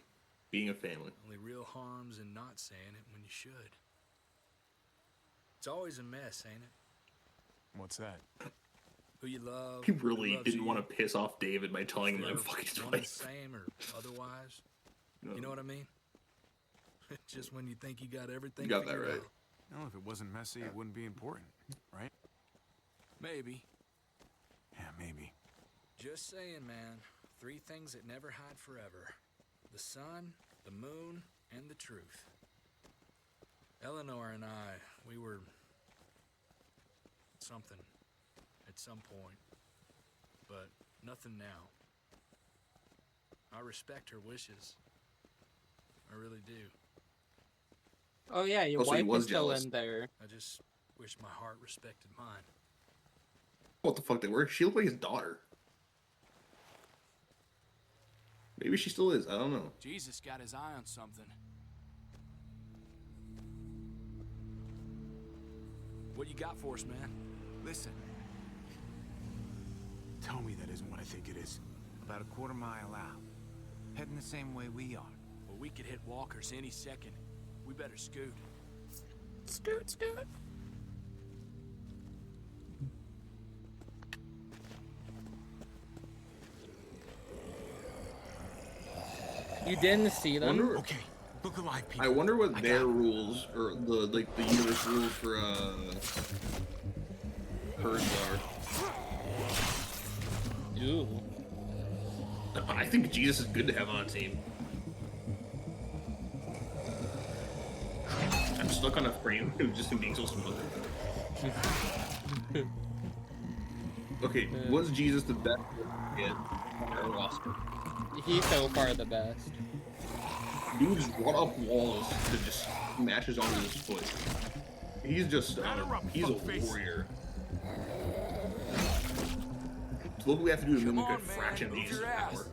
being a family. Only real harms in not saying it when you should. It's always a mess, ain't it? What's that? Who you love. He really didn't want to piss off David by telling him I'm fucking his wife. Same or otherwise. You know what I mean? Just when you think you got everything. You got that right. No, if it wasn't messy, it wouldn't be important, right? Maybe. Yeah, maybe. Just saying, man. 3 things that never hide forever. The sun, the moon, and the truth. Eleanor and I, we were something at some point, but nothing now. I respect her wishes. I really do. Oh yeah, your wife is still in there. I just wish my heart respected mine. What the fuck they were? She looked like his daughter. Maybe she still is. I don't know. Jesus got his eye on something. What you got for us, man? Listen. Tell me that isn't what I think it is. About a quarter mile out. Heading the same way we are. Well, we could hit walkers any second. We better scoot. Scoot, scoot. You didn't see them? Okay, look alive, people. I wonder what their rules, or the universe rules for herds are. Ooh. I think Jesus is good to have on a team. I'm stuck on a frame of just him being so smooth. Okay, was Jesus the best in our roster? He's so far the best. Dude's run up walls to just smashes onto his foot. He's just, he's a warrior. So look what we have to do to mimic a fraction of Jesus' power.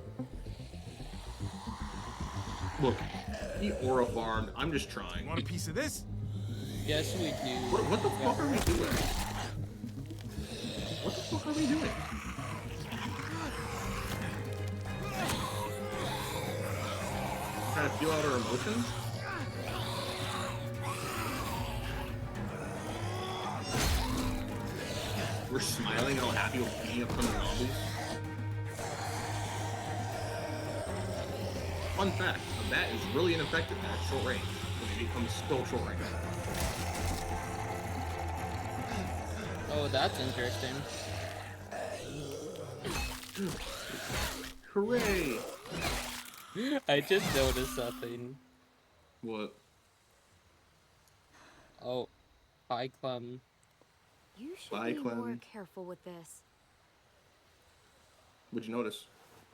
Look, he aura farmed. I'm just trying. Want a piece of this? Yes, we do. What the fuck are we doing? What the fuck are we doing? Trying to feel out our emotions? We're smiling and all happy with beating up some zombies. Fun fact, a bat is really ineffective at short range when it becomes so short range. Oh, that's interesting. Hooray! I just noticed something. What? Oh, hi, Clem. You should Bye, be more Clem. careful with this. What'd you notice?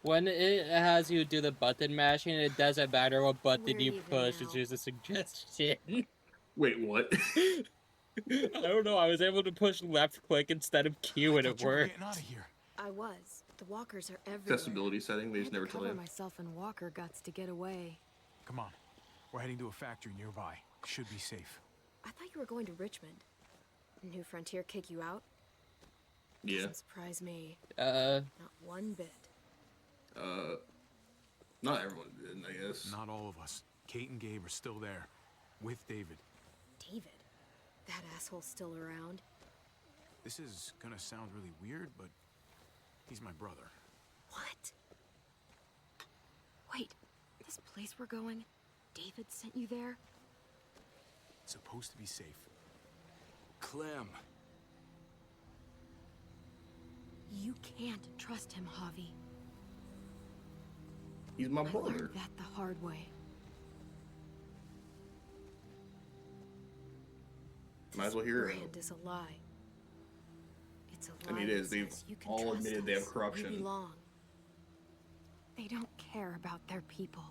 When it has you do the button mashing, it doesn't matter what button you Where push, even it's now? just a suggestion. Wait, what? I don't know, I was able to push left click instead of Q and it worked. Getting out of here. I was. The walkers are everywhere. Accessibility setting, they I just had to never tell cover you. myself in walker guts to get away. Come on. We're heading to a factory nearby. Should be safe. I thought you were going to Richmond. New Frontier kick you out? Yeah. Doesn't surprise me. Uh, Not one bit. Not everyone did, I guess. Not all of us. Kate and Gabe are still there. With David. David? That asshole's still around? This is gonna sound really weird, but he's my brother. What? Wait, this place we're going, David sent you there? It's supposed to be safe. Clem. You can't trust him, Javi. He's my I brother. learned that the hard way. Might as well hear it. Brand is a lie. It's a lie. I mean, it is. that They've says you can all trust admitted they have us, corruption. You belong. They don't care about their people.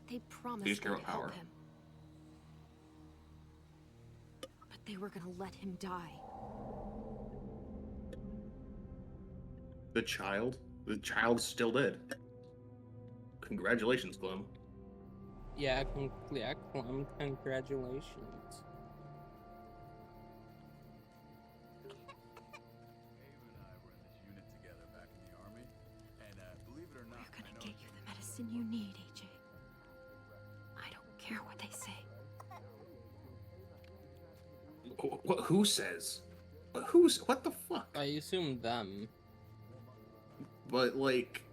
They promised just care they'd about help power. him. But they were gonna let him die. The child? The child's still dead. Congratulations, Clem. yeah, Clem, congratulations. We're gonna get you the medicine you need, AJ. I don't care what they say. Who says? What the fuck? I assume them. But, like,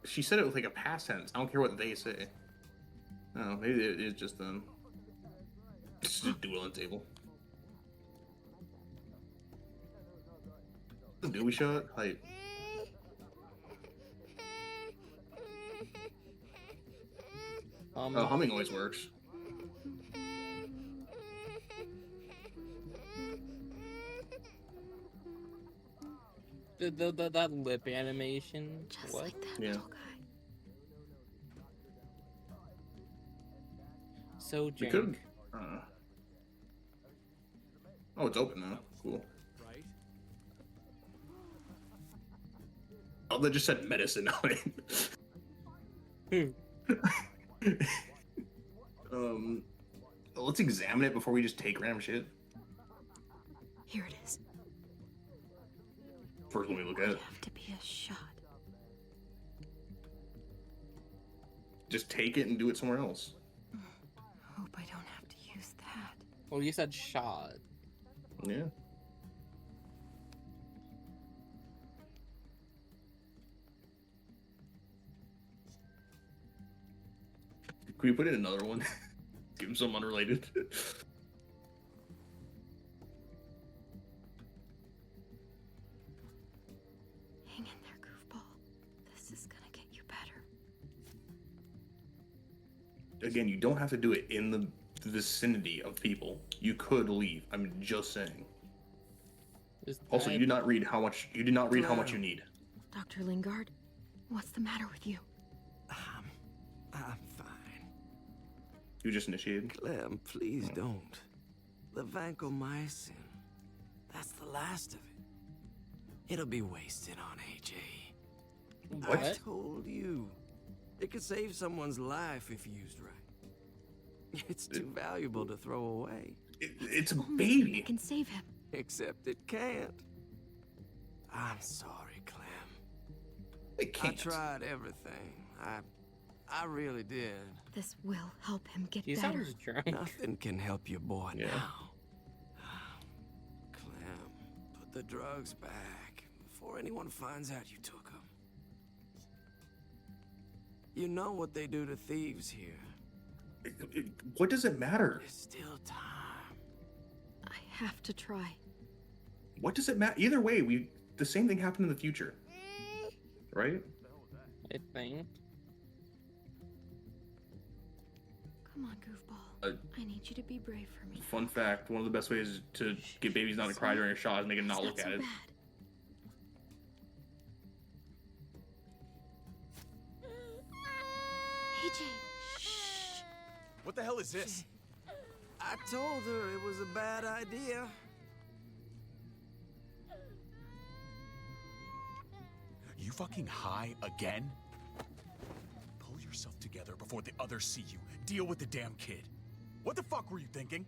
she said it with, like, a past tense. I don't care what they say. Oh, maybe it is just them. Just a dueling table. Dewey shot? Hype. Humming always works. That lip animation. Just What? like that Yeah. little guy. So We jank. could. Oh, it's open now. Cool. Right? Oh, they just said medicine on it. Let's examine it before we just take random shit. Here it is. First, let me look at it. Have to be a shot. Just take it and do it somewhere else. Hope I don't have to use that. Well, you said shot. Yeah. Can we put in another one? Give him some unrelated. again, you don't have to do it in the vicinity of people. You could leave. I'm just saying. Also, you did not read how much. You did not read how much you need. Dr. Lingard, what's the matter with you? I'm fine. You just initiated? Clem, please don't. The vancomycin. That's the last of it. It'll be wasted on AJ. What? I told you. It could save someone's life if used right. It's too valuable to throw away. It's a baby. It can save him. Except it can't. I'm sorry, Clem. It can't. I tried everything. I really did. This will help him get He better. sounds drunk. Nothing can help your boy now. Clem, put the drugs back before anyone finds out you took them. You know what they do to thieves here. What does it matter? There's still time. I have to try. What does it matter? Either way, the same thing happened in the future, right? I think. Come on, goofball. I need you to be brave for me. Fun fact: one of the best ways to get babies not to cry during a shot is make them not look at it. AJ. What the hell is this? I told her it was a bad idea. You fucking high again? Pull yourself together before the others see you. Deal with the damn kid. What the fuck were you thinking?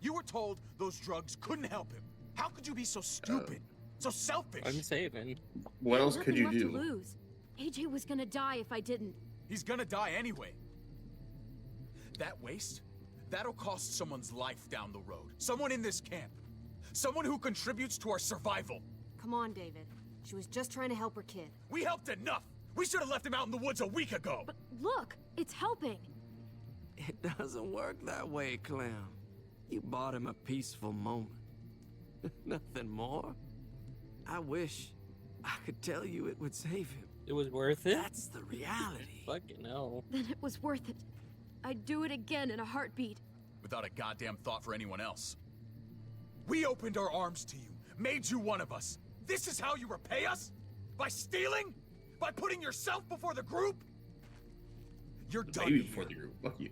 You were told those drugs couldn't help him. How could you be so stupid? So selfish? I'm saving. What else could you Nothing do? left to lose. AJ was gonna die if I didn't. He's gonna die anyway. That waste, that'll cost someone's life down the road. Someone in this camp. Someone who contributes to our survival. Come on, David. She was just trying to help her kid. We helped enough! We should have left him out in the woods a week ago! But look, it's helping. It doesn't work that way, Clem. You bought him a peaceful moment. Nothing more. I wish I could tell you it would save him. It was worth it? That's the reality. Fucking hell. Then it was worth it. I'd do it again in a heartbeat. Without a goddamn thought for anyone else. We opened our arms to you, made you one of us. This is how you repay us? By stealing? By putting yourself before the group? You're done Maybe here. before the group. Fuck you.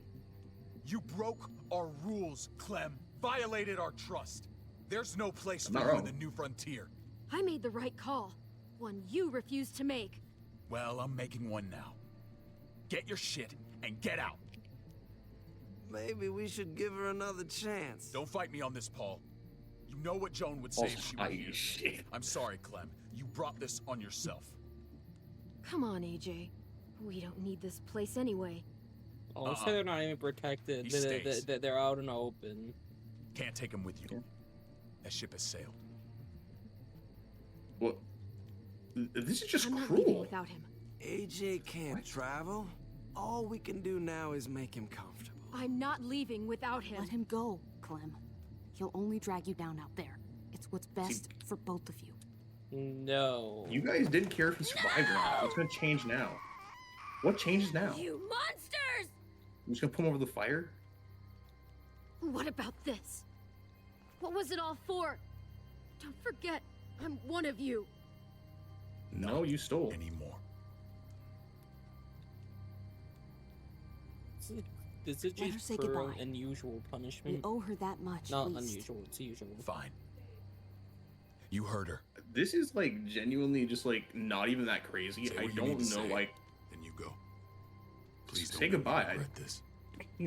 You broke our rules, Clem. Violated our trust. There's no place I'm for not you wrong. in the new frontier. I made the right call. One you refused to make. Well, I'm making one now. Get your shit and get out. Maybe we should give her another chance. Don't fight me on this, Paul. You know what Joan would say if she were here. Shit. I'm sorry, Clem. You brought this on yourself. Come on, AJ. We don't need this place anyway. Oh, so they're not even protected. He stays. They're out in the open. Can't take him with you. That ship has sailed. What? This is just I'm not leaving cruel. without him. AJ can't travel. All we can do now is make him comfortable. I'm not leaving without him. Let him go, Clem. He'll only drag you down out there. It's what's best for both of you. No. You guys didn't care if he survived or not. What's gonna change now? What changes now? You monsters! I'm just gonna put him over the fire? What about this? What was it all for? Don't forget, I'm one of you. No, you stole. Anymore. This is Let her just say cruel, goodbye. unusual punishment. We owe her that much. Not at least. unusual, it's usual. Fine. You heard her. This is like genuinely just like not even that crazy. Say I what you don't need to know, say, like. Then you go. Please don't Say make me goodbye. regret this.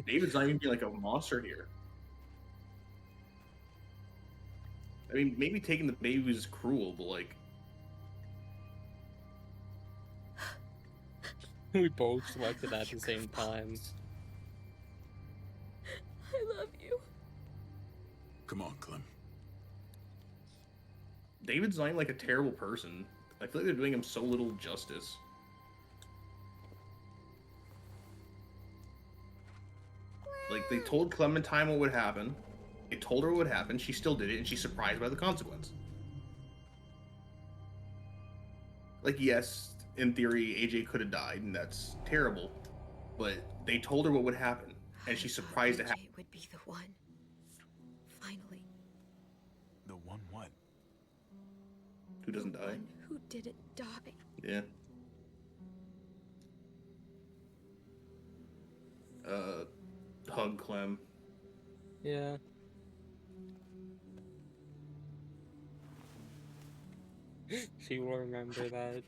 David's not even being like a monster here. I mean, maybe taking the baby was cruel, but like. We both selected at the same time. I love you. Come on, Clem. David's not even like a terrible person. I feel like they're doing him so little justice. Like, they told Clementine what would happen. They told her what would happen. She still did it, and she's surprised by the consequence. Like, yes, in theory, AJ could have died, and that's terrible. but they told her what would happen, and she's surprised it happened. Would be the one. Finally. The one what? Who doesn't die? One who didn't die. Yeah. Hug Clem. Yeah. She will remember that.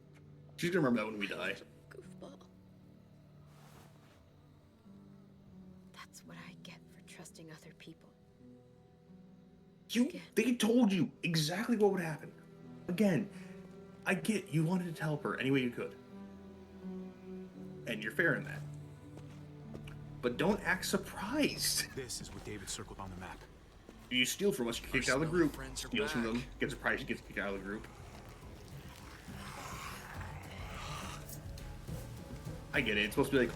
She's gonna remember that when we die. Goofball. That's what I get for trusting other people. They told you exactly what would happen. Again, I get you wanted to help her any way you could. And you're fair in that. But don't act surprised. This is what David circled on the map. You steal from us, you get kicked out of the group. Steals from them, get surprised, you get kicked out of the group. I get it. It's supposed to be like,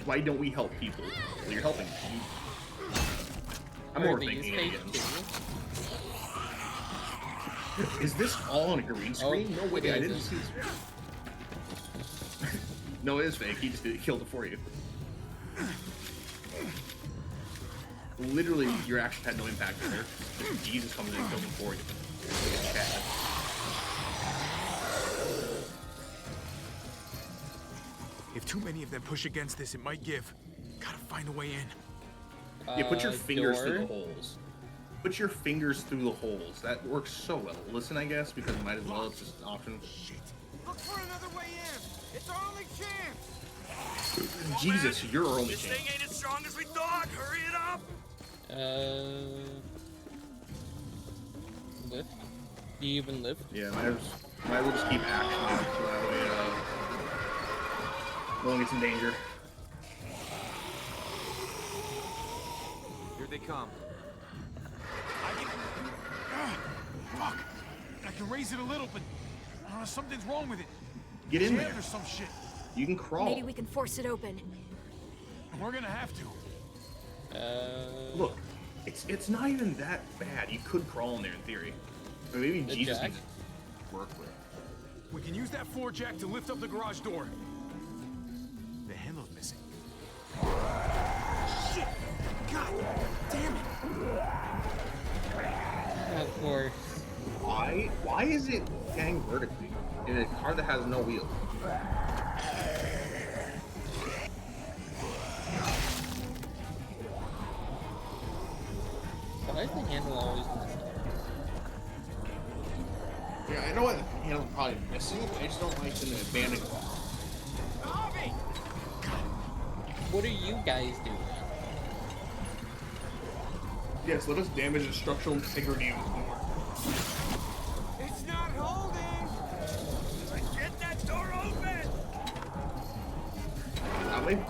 why don't we help people? Well, you're helping. I'm overthinking it again. Is this all on a green screen? No way, I didn't see this. No, it is fake. He just killed it for you. Literally, your action had no impact there. Jesus comes in and kills him for you. Like a Chad. If too many of them push against this, it might give. Gotta find a way in. Yeah, put your fingers through the holes. Put your fingers through the holes. That works so well. Listen, I guess, because it might as well. It's just an option. Look for another way in. It's our only chance. Jesus, you're our only This chance. thing ain't as strong as we thought. Hurry it up. Lift? Do you even lift? Yeah, might as well just keep actioning so that way no one gets in danger. Here they come. Fuck! I can raise it a little, but something's wrong with it. Get in there. Or some shit. You can crawl. Maybe we can force it open. We're gonna have to. Look, it's not even that bad. You could crawl in there in theory. Or maybe Jesus needs to work with. We can use that floor jack to lift up the garage door. The handle's missing. Shit! God damn it! Of course. Why is it gang vertically in a car that has no wheels? Why is the handle always missing? Yeah, I know what the handle's probably missing. I just don't like the abandoned car. What are you guys doing? Yes, let us damage the structural integrity of the door. It's not holding. Get that door open.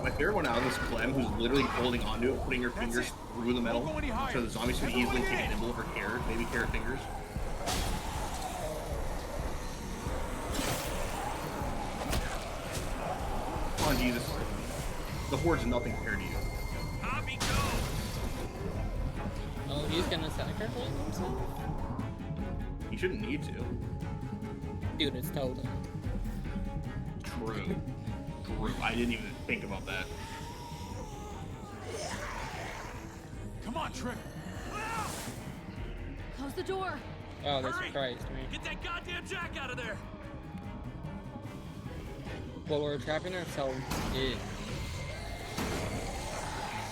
My favorite one out of this Clem, who's literally holding onto it, putting your fingers through the metal, so the zombies can easily take nimble for carrot, maybe carrot fingers. Come on, Jesus. The Horde's nothing compared to you. Oh, he's gonna sacrifice himself? He shouldn't need to. Dude, it's total. True. True. I didn't even think about that. Come on, Trick. Close the door. Oh, they surprised me. Get that goddamn jack out of there. Well, we're trapping ourselves in.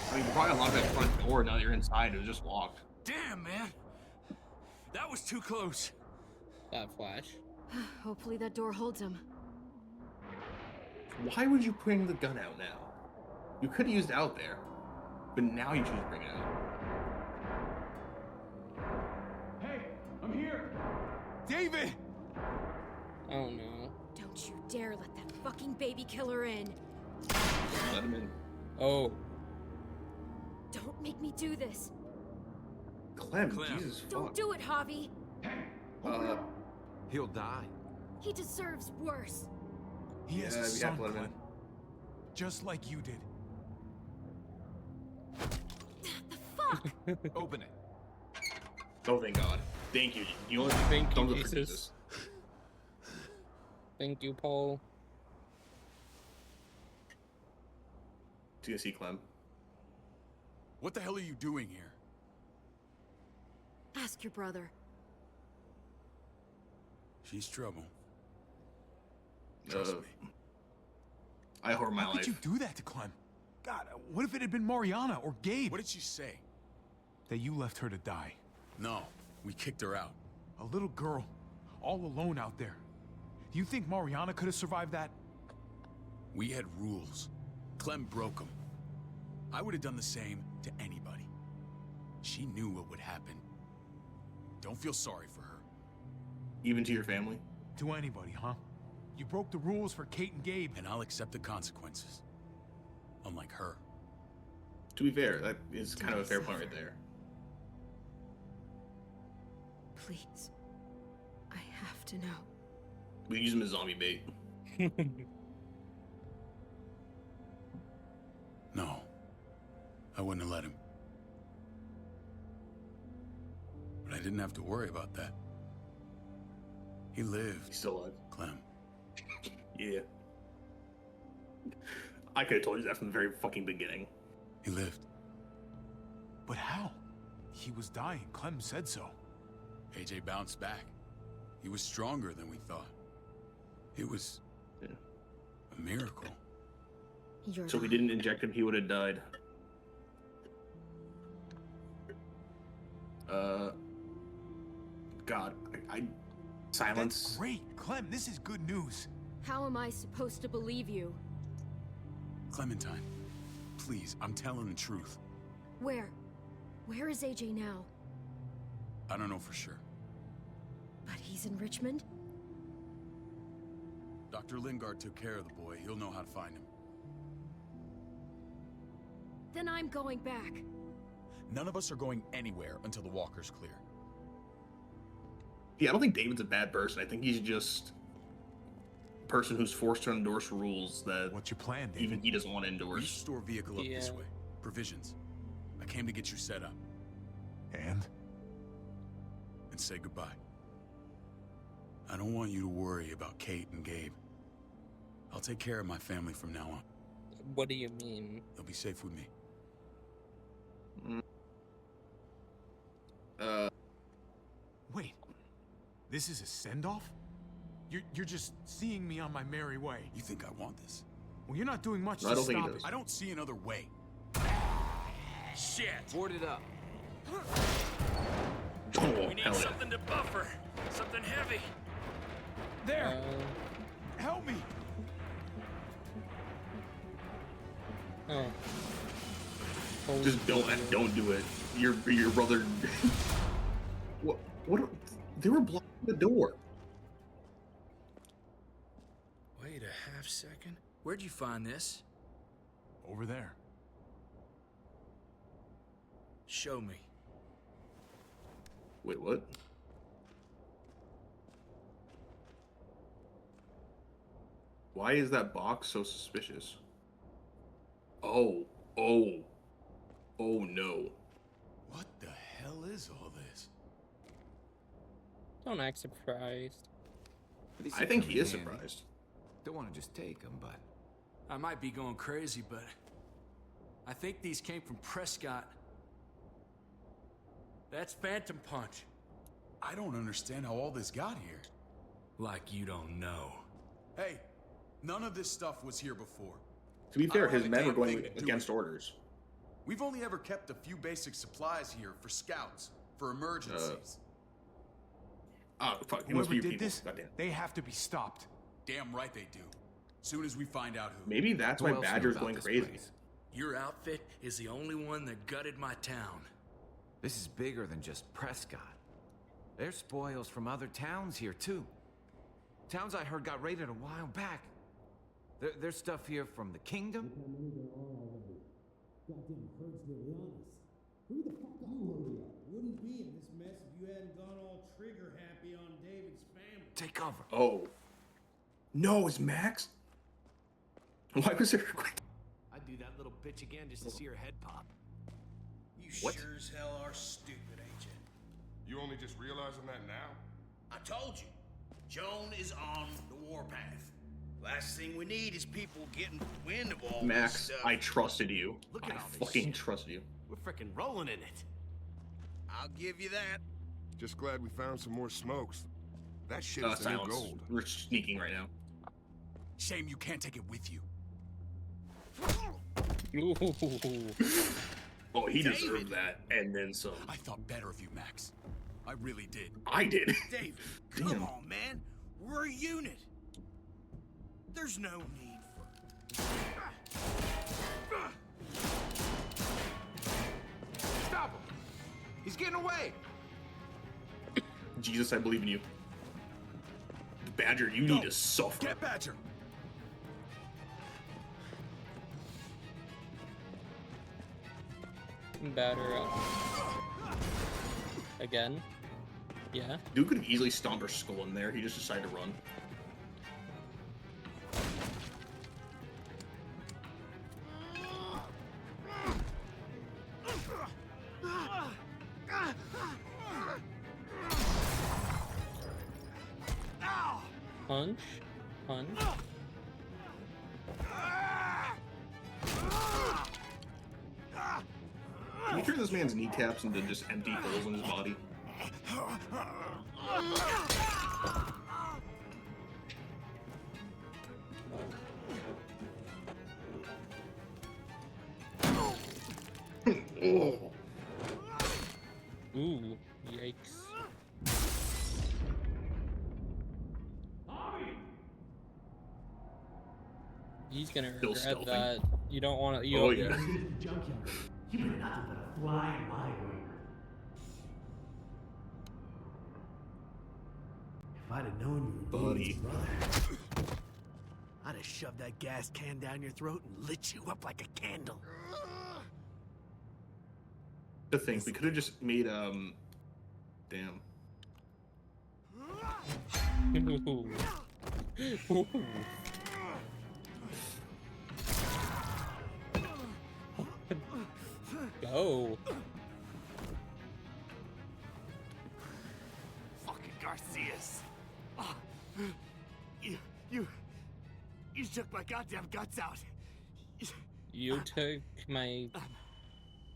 I mean, you probably unlocked that front door now that you're inside. It was just locked. Damn, man. That was too close. That flash. Hopefully that door holds him. Why would you bring the gun out now? You could have used it out there, but now you choose to bring it out. Hey, I'm here. David! Oh no. Don't you dare let that fucking baby killer in. Let him in. Oh. Don't make me do this. Clem. Jesus fuck. Don't do it, Javi. He'll die. He deserves worse. He has Yeah, a we son, have to let him Clem. Just like you did. The fuck? Open it. Oh, thank God. Thank you. You only Thank you, don't Jesus. Jesus. Thank you, Paul. He's gonna see Clem. What the hell are you doing here? Ask your brother. She's trouble. Trust me. I horror my life. How could you do that to Clem? God, what if it had been Mariana or Gabe? What did she say? That you left her to die. No, we kicked her out. A little girl, all alone out there. Do you think Mariana could have survived that? We had rules. Clem broke them. I would have done the same to anybody. She knew what would happen. Don't feel sorry for her. Even to your family? To anybody, huh? You broke the rules for Kate and Gabe. And I'll accept the consequences. Unlike her. To be fair, that is kind of a fair point right there. Please. I have to know. We use him as zombie bait. No. I wouldn't have let him. But I didn't have to worry about that. He lived. He's still alive. Clem. Yeah. I could have told you that from the very fucking beginning. He lived. But how? He was dying. Clem said so. AJ bounced back. He was stronger than we thought. It was a miracle. So if we didn't inject him, he would have died. God, silence. That's great, Clem. This is good news. How am I supposed to believe you? Clementine, please, I'm telling the truth. Where? Where is AJ now? I don't know for sure. But he's in Richmond? Dr. Lingard took care of the boy. He'll know how to find him. Then I'm going back. None of us are going anywhere until the walker's clear. Yeah, I don't think David's a bad person. I think he's just a person who's forced to endorse rules that What's your plan, David? even he doesn't want to endorse. We store vehicle up this way. Provisions. I came to get you set up. And say goodbye. I don't want you to worry about Kate and Gabe. I'll take care of my family from now on. What do you mean? They'll be safe with me. Wait. This is a send-off? You're just seeing me on my merry way. You think I want this? Well, you're not doing much I to don't think stop he it. does. I don't see another way. Shit! Board it up. Oh, We need hell yeah. something to buffer. Something heavy. There! Help me! Oh. Just don't do it. Your brother. What? They were blocking the door. Wait a half second. Where'd you find this? Over there. Show me. Wait, what? Why is that box so suspicious? Oh no. What the hell is all this? Don't act surprised. I think he is surprised. Don't want to just take them, but I might be going crazy, but I think these came from Prescott. That's Phantom Punch. I don't understand how all this got here. Like you don't know. Hey, none of this stuff was here before. To be fair, I don't his have a men were damn going thing to do against with it. orders. We've only ever kept a few basic supplies here for scouts, for emergencies. Fuck. It must Whoever be your did people. this, Goddamn. they have to be stopped. Damn right they do. Soon as we find out who. Maybe that's Who why else knew Badger's about going this crazy. place? Your outfit is the only one that gutted my town. This is bigger than just Prescott. There's spoils from other towns here, too. Towns I heard got raided a while back. There's stuff here from the kingdom. Goddamn herd's really on us. Who the fuck are you? Wouldn't be in this mess if you hadn't gone all trigger happy on David's family. Take cover. Oh. No, it's Max? Why was there... I'd do that little bitch again just to see her head pop. You What? sure as hell are stupid, ain't you? You only just realizing that now? I told you. Joan is on the warpath. Last thing we need is people getting wind of all this Max, stuff. I trusted you. Look at I all this fucking shit. trusted you. We're frickin' rolling in it. I'll give you that. Just glad we found some more smokes. That shit is the new Silence. gold. We're sneaking right now. Shame you can't take it with you. Oh, he deserved that, and then some. I thought better of you, Max. I really did. I did. David, come on, man. We're a unit. There's no need for... Stop him! He's getting away! Jesus, I believe in you. Badger, you need to suffer. Get Badger! Batter up. Again? Yeah. Dude could have easily stomped her skull in there. He just decided to run. Punch. Punch. Can you turn this man's kneecaps into just empty holes in his body? Oh. Ooh, yikes. He's gonna regret that. You don't want to. Oh yeah. Junkyard. You were nothing but a fly in my ointment. If I'd have known you were David's brother, I'd have shoved that gas can down your throat and lit you up like a candle. The thing we could have just made damn. Go. Fucking Garcias. You took my goddamn guts out. You took my...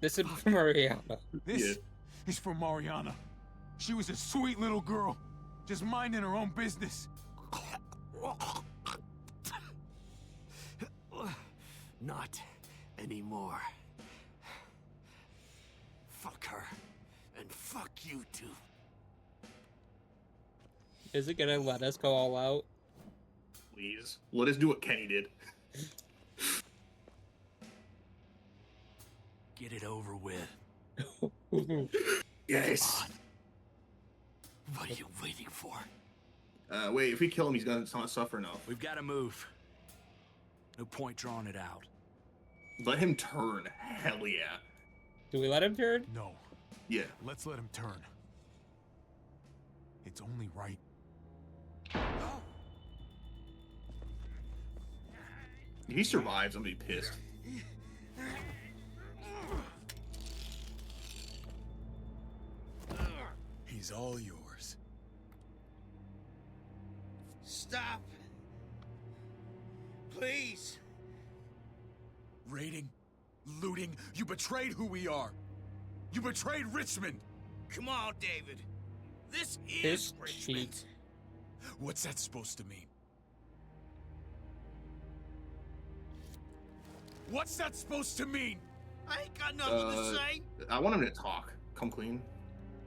This is for Mariana. This is for Mariana. She was a sweet little girl, just minding her own business. Not anymore. Fuck her. And fuck you too. Is it gonna let us go all out? Please. Let us do what Kenny did. Get it over with. Yes. What are you waiting for? Wait, if we kill him, he's gonna not suffer enough. We've got to move. No point drawing it out. Let him turn. Hell yeah. Do we let him turn? No. Yeah. Let's let him turn. It's only right. If he survives, I'm gonna be pissed. He's all yours. Stop. Please. Raiding, looting, you betrayed who we are. You betrayed Richmond. Come on, David. This is His Richmond. cheek. What's that supposed to mean? What's that supposed to mean? I ain't got nothing to say. I want him to talk. Come clean.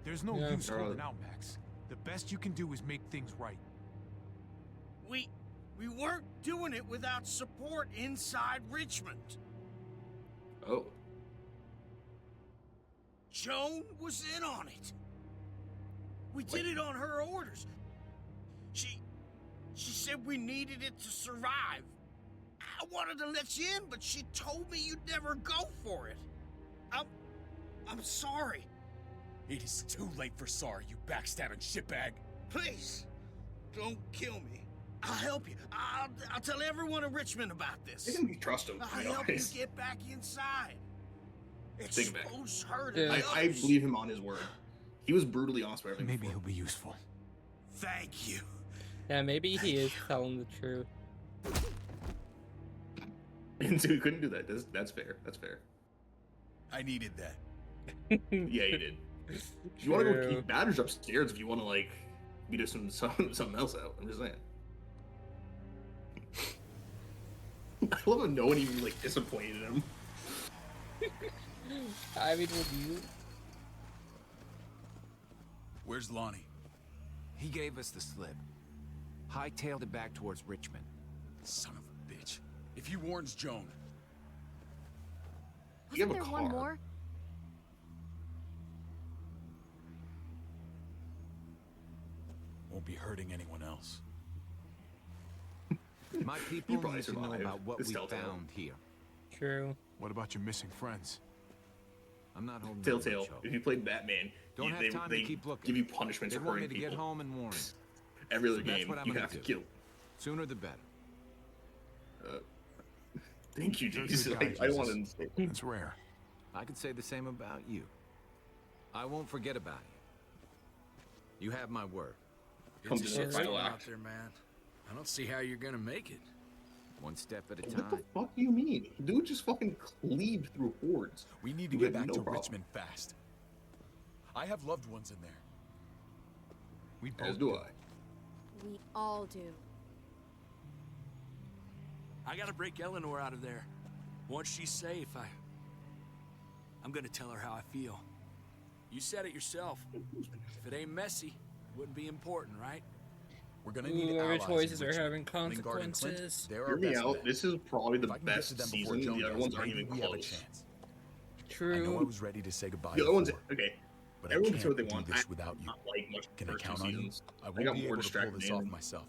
There's no use holding out, Max. The best you can do is make things right. We weren't doing it without support inside Richmond. Oh. Joan was in on it. We did it on her orders. She said we needed it to survive. I wanted to let you in, but she told me you'd never go for it. I'm sorry. It is too late for sorry, you backstabbing shitbag. Please, don't kill me. I'll help you. I'll tell everyone in Richmond about this. I think we trust him. I'll help you get back inside. Expose her to Yeah. the I others. believe him on his word. He was brutally honest about everything. Maybe he'll be useful. Thank you. Yeah, maybe he is telling the truth. And so he couldn't do that. That's fair. That's fair. I needed that. Yeah, you did. If you want to go keep Badger's upstairs, if you want to like be doing something else out, I'm just saying. I love how no one even like disappointed him. I mean, would you? Where's Lonnie? He gave us the slip. Hightailed it back towards Richmond. Son of a bitch. If he warns Joan. Wasn't there one more? Won't be hurting anyone else. My people need to know about what we found here. True. What about your missing friends? I'm not holding Telltale. If you played Batman, they keep looking. give you punishments They for want me hurting to get people. home and warn. Every other So that's game, what I'm you gonna have to do. kill. Sooner the better. Thank you, You're a Jesus. good guy, I Jesus. wanted to say That's rare. I could say the same about you. I won't forget about you. You have my word. Come It's to a the shit final storm out act. there, man. I don't see how you're gonna make it. One step at a What the time. fuck do you mean? Dude just fucking cleaved through hordes. We need to You get had back no to problem. Richmond fast. I have loved ones in there. We both As do I. We all do. I gotta break Eleanor out of there. Once she's safe, I'm gonna tell her how I feel. You said it yourself. If it ain't messy, it wouldn't be important, right? We're gonna need Ooh, our allies in choices are Richmond. having Lingard and Clint, consequences. they're our Hear me best out. bet. This is probably the If I can get to best them before season. Joan The other does, ones aren't maybe even we have a close. chance. True. I know I was ready to say goodbye. The other ones, before, okay. but I Everyone can can't say what they do want. this I without you. not like much Can I first two count on you? seasons. I I won't got be more able to pull distracted this than off anything. myself.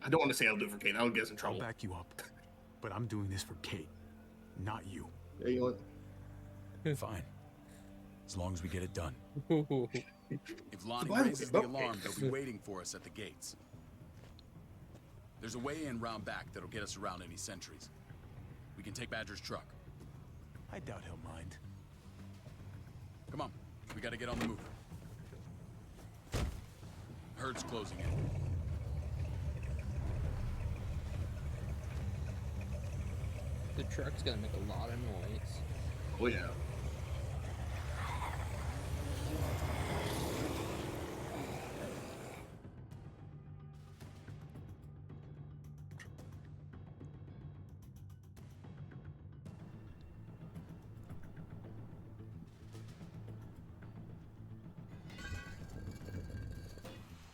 I don't want to say I'll do it for Kate. I would get us in I'll trouble. back you up. But I'm doing this for Kate, not you. Yeah, you know what? Fine. As long as we get it done. If Lonnie why would raises we the vote alarm, Kate? they'll be waiting for us at the gates. There's a way in round back that'll get us around any sentries. We can take Badger's truck. I doubt he'll mind. Come on, we gotta get on the move. Herd's closing in. The truck's gonna make a lot of noise. Oh yeah.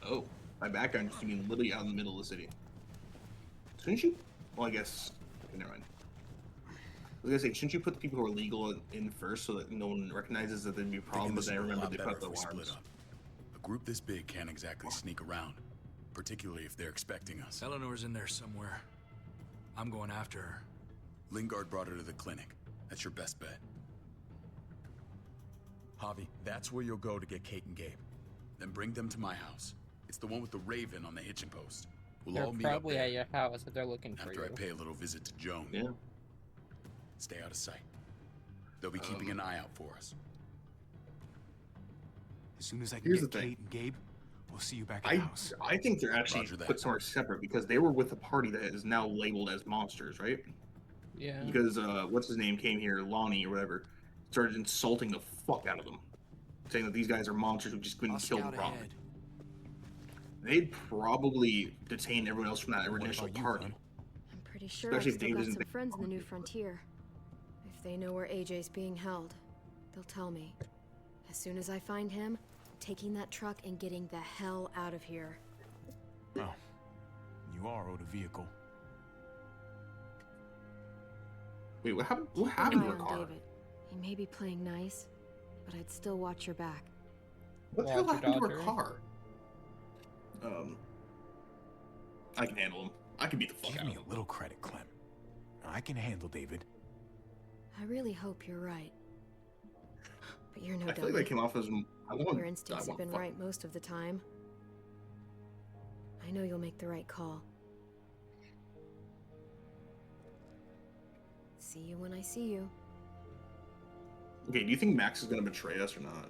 Oh, my background just being literally out in the middle of the city. Shouldn't you? Well, I guess. Okay, never mind. I was gonna say, shouldn't you put the people who are legal in first so that no one recognizes that there'd be a problem? But then I remember they put up the alarms. A group this big can't exactly sneak around, particularly if they're expecting us. Eleanor's in there somewhere. I'm going after her. Lingard brought her to the clinic. That's your best bet. Javi, that's where you'll go to get Kate and Gabe. Then bring them to my house. It's the one with the raven on the hitching post. We'll They're all meet up probably there at your house if they're looking for after you. I pay a little visit to Joan. Yeah. Stay out of sight. They'll be keeping an eye out for us. As soon as I can Here's get the thing. Kate and Gabe, we'll see you back at the house. I think they're actually Roger that. put somewhere separate because they were with a party that is now labeled as monsters, right? Yeah. Because what's his name came here, Lonnie or whatever, started insulting the fuck out of them, saying that these guys are monsters who've just been I'll killed scout wrong. ahead. They'd probably detain everyone else from that initial about you, party. Glenn? I'm pretty sure Especially I've if still Dave got isn't some there. friends in the New Frontier. If they know where AJ's being held, they'll tell me. As soon as I find him, I'm taking that truck and getting the hell out of here. Oh, you are owed a vehicle. Wait, what happened? What Keep an happened to eye her on car? David. He may be playing nice, but I'd still watch your back. What the hell Watch your happened to her daughter. car? I can handle him. I can beat the fuck Give out me of him. a little credit, Clem. I can handle David. I really hope you're right. But you're no I feel like dummy. that came off as Your instincts have been right most of the time. I know you'll make the right call. See you when I see you. Okay, do you think Max is gonna betray us or not?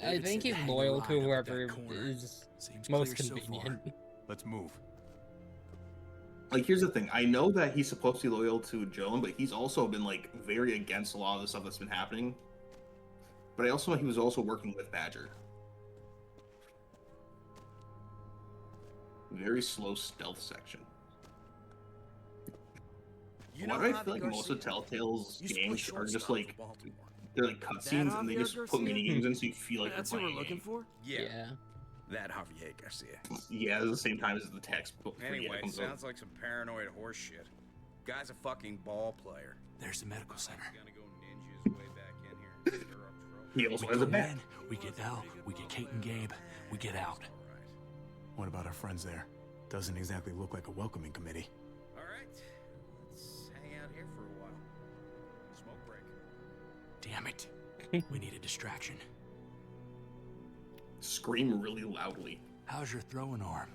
I think he's loyal to whoever is most convenient. Let's move. Like, here's the thing. I know that he's supposed to be loyal to Joan, but he's also been, like, very against a lot of the stuff that's been happening. But I also know he was also working with Badger. Very slow stealth section. Why do I feel like most of Telltale's games are just, like, they're like cutscenes and they just put mini games in so you feel like That's you're what we're playing a looking game. for? Yeah. That Javier Garcia. Yeah, at the same time as the text. Anyway, sounds like some paranoid horse shit. Guy's a fucking ball player. There's the medical center. Gonna go ninja his way back in here and stir up trouble. He also We has a go bat. in, we get Elle, we get Kate and Gabe, we get out. What about our friends there? Doesn't exactly look like a welcoming committee. All right, let's hang out here for a while. Smoke break. Damn it. We need a distraction. Scream really loudly. How's your throwing arm?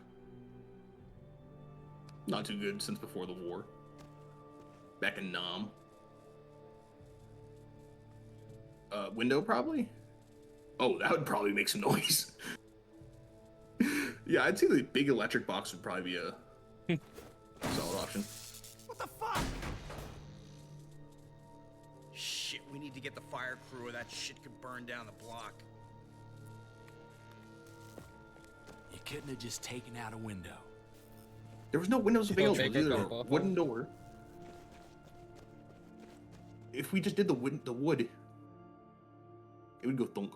Not too good since before the war. Back in Nam. Window probably? Oh, that would probably make some noise. Yeah, I'd say the big electric box would probably be a solid option. What the fuck? Shit, we need to get the fire crew or that shit could burn down the block. You couldn't have just taken out a window. There was no windows available. take a Either couple. wooden door. If we just did the wood, it would go thunk.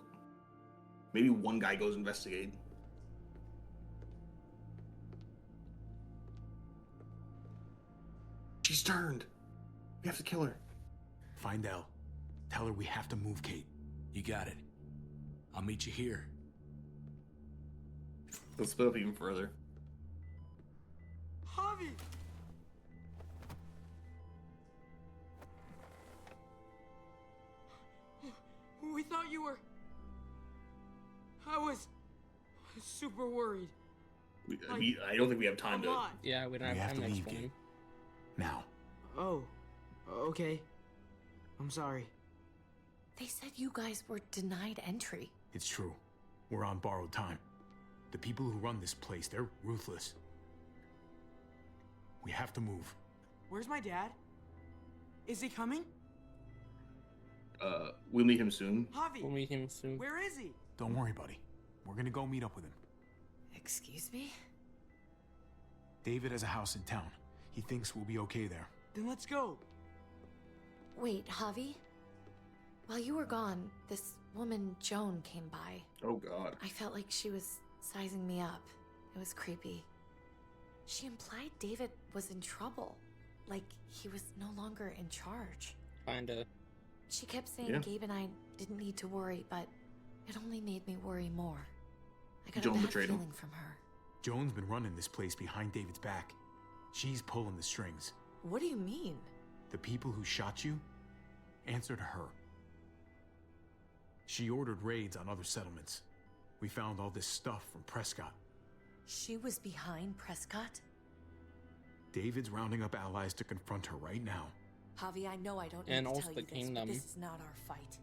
Maybe one guy goes investigate. She's turned. We have to kill her. Find Elle. Tell her we have to move Kate. You got it. I'll meet you here. Let's split up even further. Javi! We thought you were... I was super worried. I don't think we have time to... Yeah, we don't have time to explain. Now. Oh, okay. I'm sorry. They said you guys were denied entry. It's true. We're on borrowed time. The people who run this place, they're ruthless. We have to move. Where's my dad? Is he coming? We'll meet him soon. Javi! We'll meet him soon. Where is he? Don't worry, buddy. We're gonna go meet up with him. Excuse me? David has a house in town. He thinks we'll be okay there. Then let's go. Wait, Javi? While you were gone, this woman, Joan, came by. Oh, God. I felt like she was sizing me up. It was creepy. She implied David was in trouble. Like he was no longer in charge. Kinda. She kept saying Yeah. Gabe and I didn't need to worry, but it only made me worry more. I got Joan a bad betrayed him. feeling from her. Joan's been running this place behind David's back. She's pulling the strings. What do you mean? The people who shot you answer to her. She ordered raids on other settlements. We found all this stuff from Prescott. She was behind Prescott? David's rounding up allies to confront her right now. Javi, I know I don't need And to also tell the you this, kingdom. but this is not our fight.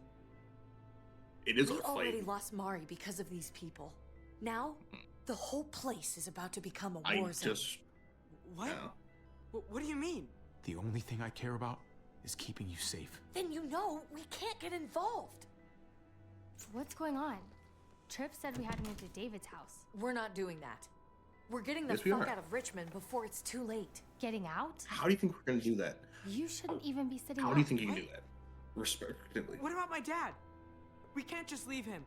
It is We our already fight. lost Mari because of these people. Now, the whole place is about to become a I war zone. just... What? Yeah. What do you mean? The only thing I care about is keeping you safe. Then you know we can't get involved. What's going on? Tripp said we had to move to David's house. We're not doing that. We're getting the Yes, we fuck are. out of Richmond before it's too late. Getting out? How do you think we're going to do that? You shouldn't even be sitting How up. do you think you can do that? Respectively. What about my dad? We can't just leave him.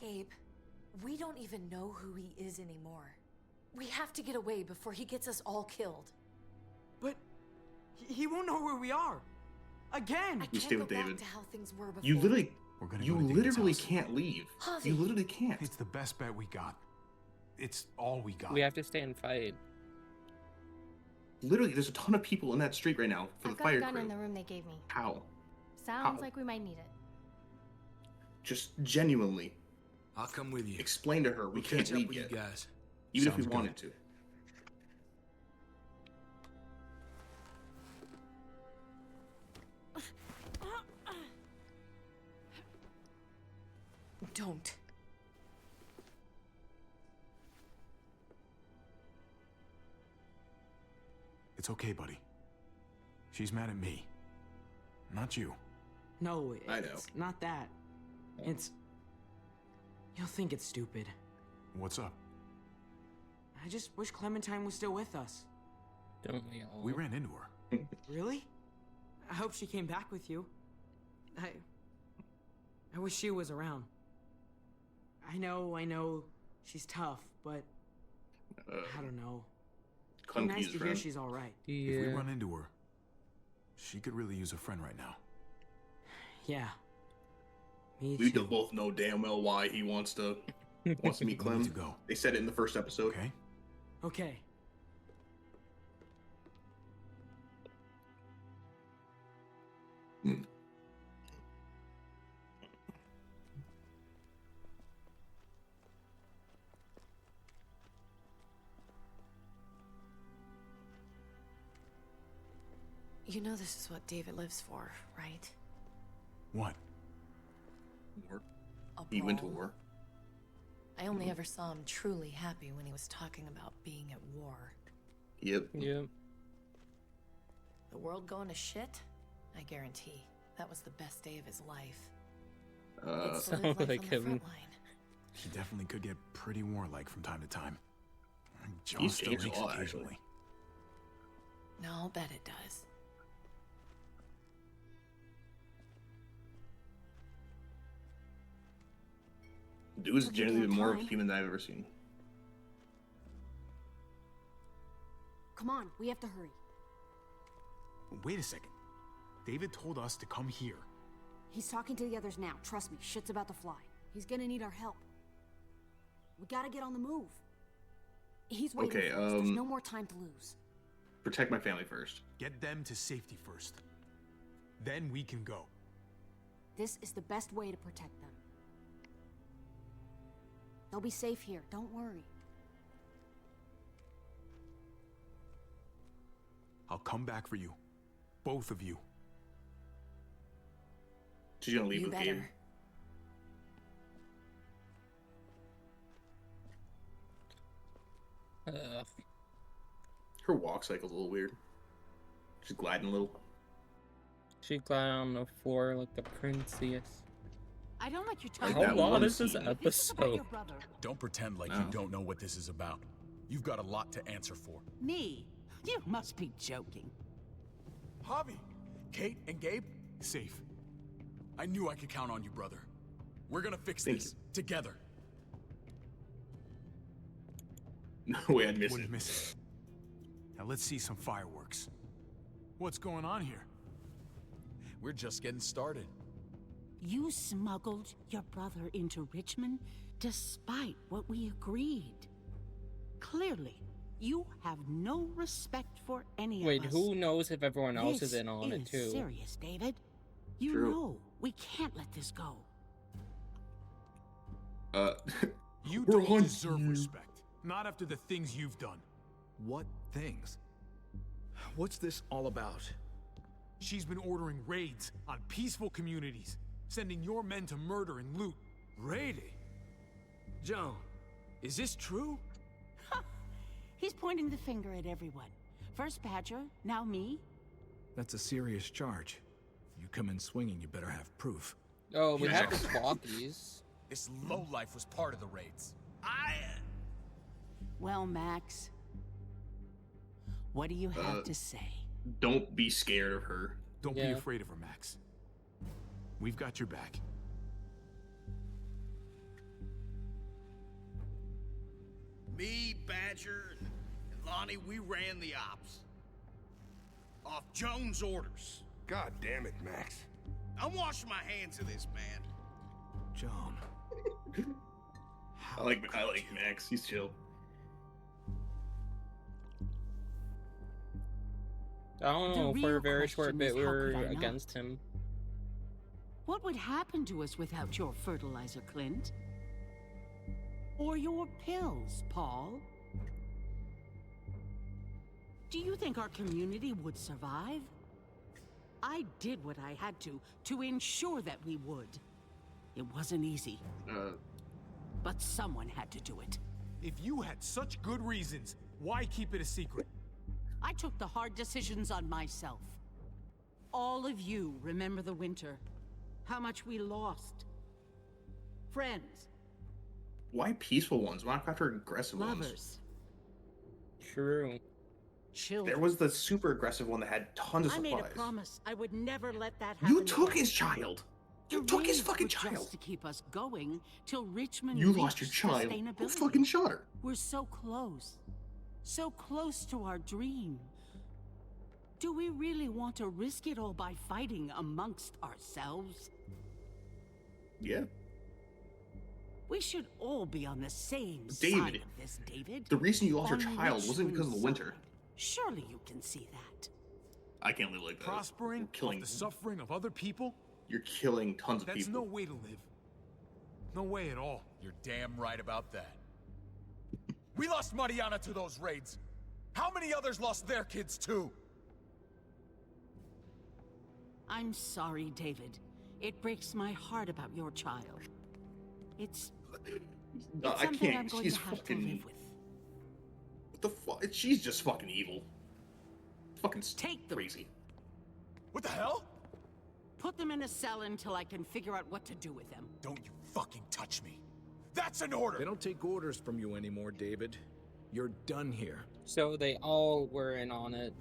Gabe, we don't even know who he is anymore. We have to get away before he gets us all killed. But he won't know where we are. Again! I You can't stay go with back David. to how things were before. You literally... We're gonna You go to David's literally house. can't leave. Javi. You literally can't. It's the best bet we got. It's all we got. We have to stay and fight. Literally, there's a ton of people in that street right now for I've the got a fire gun crew. in the room they gave me. How? Sounds How? like we might need it. Just genuinely I'll come with you. explain to her we We'll can't catch up leave with yet. you guys. Even if we Sounds good. wanted to. don't. It's okay, buddy. She's mad at me. Not you. No, I know. it's not that. It's... You'll think it's stupid. What's up? I just wish Clementine was still with us. Don't we all? We ran into her. Really? I hope she came back with you. I wish she was around. I know, she's tough, but... I don't know. Nice to hear she's alright. Yeah. If we run into her, she could really use a friend right now. Yeah. Me We too. both know damn well why he wants to meet Clem. They said it in the first episode. Okay. Okay. You know this is what David lives for, right? What? War. A He went to brawl. war. I only ever saw him truly happy when he was talking about being at war. Yep. Yep. The world going to shit? I guarantee. That was the best day of his life. It's to live sounds life like on the him. front line. He definitely could get pretty warlike from time to time. Jaw He's still changed a leaks lot, occasionally. No, I'll bet it does. Dude's Took generally your been more time. human than I've ever seen. Come on, we have to hurry. Wait a second. David told us to come here. He's talking to the others now. Trust me, shit's about to fly. He's gonna need our help. We gotta get on the move. He's waiting Okay, for us. There's no more time to lose. Protect my family first. Get them to safety first. Then we can go. This is the best way to protect them. They'll be safe here, don't worry. I'll come back for you. Both of you. She's gonna leave You with Gabe. better. Her walk cycle's a little weird. She's gliding a little. She glided on the floor like the princess. I don't like you Like talking. that How long one is this scene. episode? Your brother. Don't pretend like you don't know what this is about. You've got a lot to answer for. Me? You must be joking. Javi, Kate and Gabe, safe. I knew I could count on you, brother. We're gonna fix Thank this together. No way I'd miss Wouldn't it. miss it. Now let's see some fireworks. What's going on here? We're just getting started. You smuggled your brother into Richmond despite what we agreed. Clearly, you have no respect for any Wait, of us. who knows if everyone else This is in on it too? serious, David. You True. know we can't let this go. You We're don't hunting deserve you. respect. Not after the things you've done. What things? What's this all about? She's been ordering raids on peaceful communities, sending your men to murder and loot. Raiding? Joan, is this true? He's pointing the finger at everyone. First Badger, now me. That's a serious charge. You come in swinging, you better have proof. Oh, we have the Yes. walkies. This lowlife was part of the raids. Well, Max, what do you have to say? Don't be scared of her. Don't be Yeah. afraid of her, Max. We've got your back. Me, Badger, and Lonnie, we ran the ops. Off Jones' orders. God damn it, Max. I'm washing my hands of this, man. John. I like Max. He's chill. I don't The know, for real a very short question bit is, we how were could I not? against him. What would happen to us without your fertilizer, Clint? Or your pills, Paul? Do you think our community would survive? I did what I had to ensure that we would. It wasn't easy. But someone had to do it. If you had such good reasons, why keep it a secret? I took the hard decisions on myself. All of you remember the winter. How much we lost. Friends. Why peaceful ones? Why not after aggressive Lovers. ones? True. Children. There was the super aggressive one that had tons of supplies. I made a promise I would never let that happen. You took his child. You took his fucking child. Just to keep us going till Richmond. You lost your child. Who fucking shot her? We're so close. So close to our dream. Do we really want to risk it all by fighting amongst ourselves? Yeah. We should all be on the same David, side of this, David. The reason you lost your child wasn't because of the winter. Surely you can see that. I can't live like that. Prospering off the suffering of other people? You're killing tons of people. That's no way to live. No way at all. You're damn right about that. We lost Mariana to those raids. How many others lost their kids too? I'm sorry, David. It breaks my heart about your child. It's I something can't. I'm going She's to have fucking. to live with. What the fuck? She's just fucking evil. Fucking crazy. What the hell? Put them in a cell until I can figure out what to do with them. Don't you fucking touch me. That's an order. They don't take orders from you anymore, David. You're done here. So they all were in on it.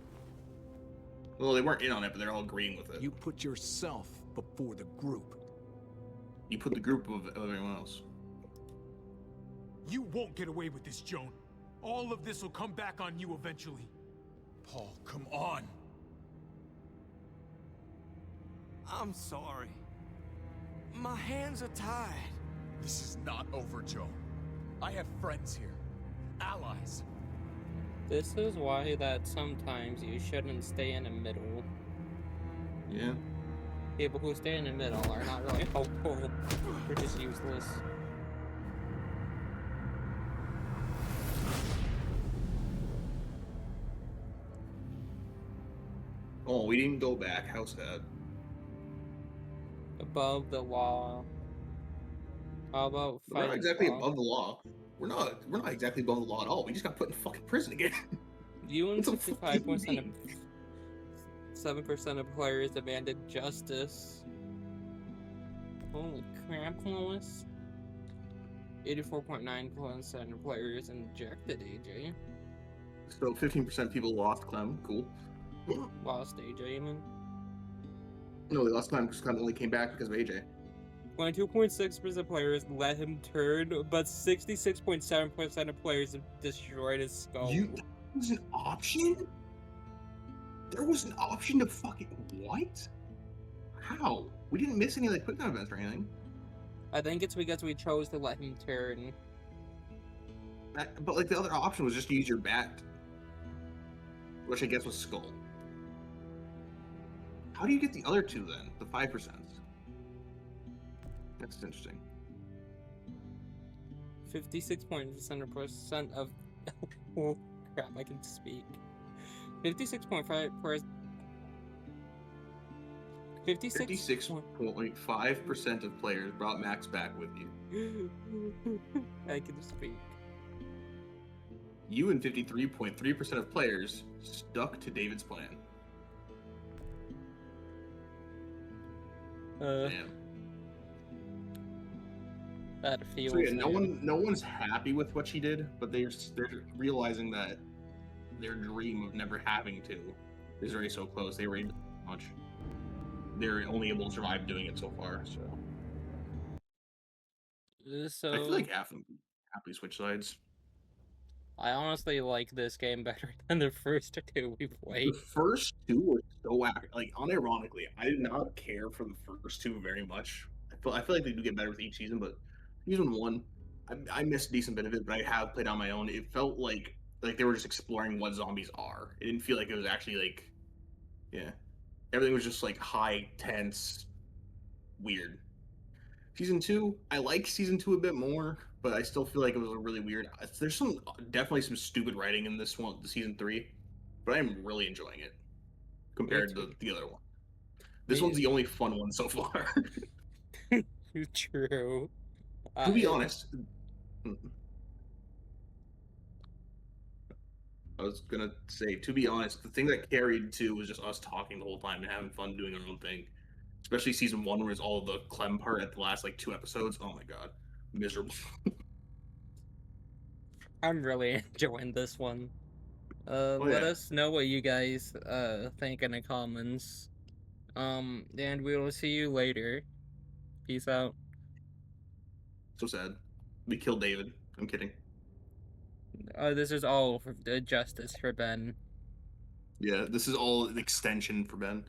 Well, they weren't in on it, but they're all agreeing with it. You put yourself before the group. You put the group of everyone else. You won't get away with this, Joan. All of this will come back on you eventually. Paul, come on. I'm sorry. My hands are tied. This is not over, Joan. I have friends here. Allies. This is why that sometimes you shouldn't stay in the middle. Yeah. People who stay in the middle are not really helpful. They're just useless. Oh, we didn't go back. How sad. Above the law. How about We're not exactly above the law. We're not exactly above the law at all. We just got put in fucking prison again. You and 65% of 7% of players demanded justice. Holy crap, Lois. 84.9% of players injected AJ. So 15% people lost Clem. Cool. Lost AJ, you mean? No, they lost Clem because Clem only came back because of AJ. 22.6% of players let him turn, but 66.7% of players have destroyed his skull. That was an option? There was an option to fucking... What? How? We didn't miss any of the quick time events or anything. I think it's because we chose to let him turn. But like the other option was just to use your bat. Which I guess was skull. How do you get the other two then? The 5%? That's interesting. 56% of oh crap, I can speak. 56.5% of players brought Max back with you. I can speak. You and 53.3% of players stuck to David's plan. Damn. That feels. So yeah, no one's happy with what she did, but they're realizing that their dream of never having to is already so close. They were able to do much. They're only able to survive doing it so far. So I feel like half of them happily switch sides. I honestly like this game better than the first two we played. The first two were so like unironically, I did not care for the first two very much. I feel like they do get better with each season, but season one, I missed a decent bit of it, but I have played on my own. It felt like they were just exploring what zombies are. It didn't feel like it was actually like, yeah, everything was just like high, tense, weird. Season two, I like season two a bit more, but I still feel like it was really weird. There's definitely some stupid writing in this one, the season three, but I'm really enjoying it compared to the other one. This one's the only fun one so far. True. To be honest, I was gonna say, to be honest, the thing that carried too was just us talking the whole time and having fun doing our own thing. Especially season 1, where it's all the Clem part at the last like 2 episodes. Oh my god, miserable. I'm really enjoying this one. Let yeah. us know what you guys think in the comments. And we will see you later. Peace out. So sad. We killed David. I'm kidding. This is all for justice for Ben. Yeah, this is all an extension for Ben.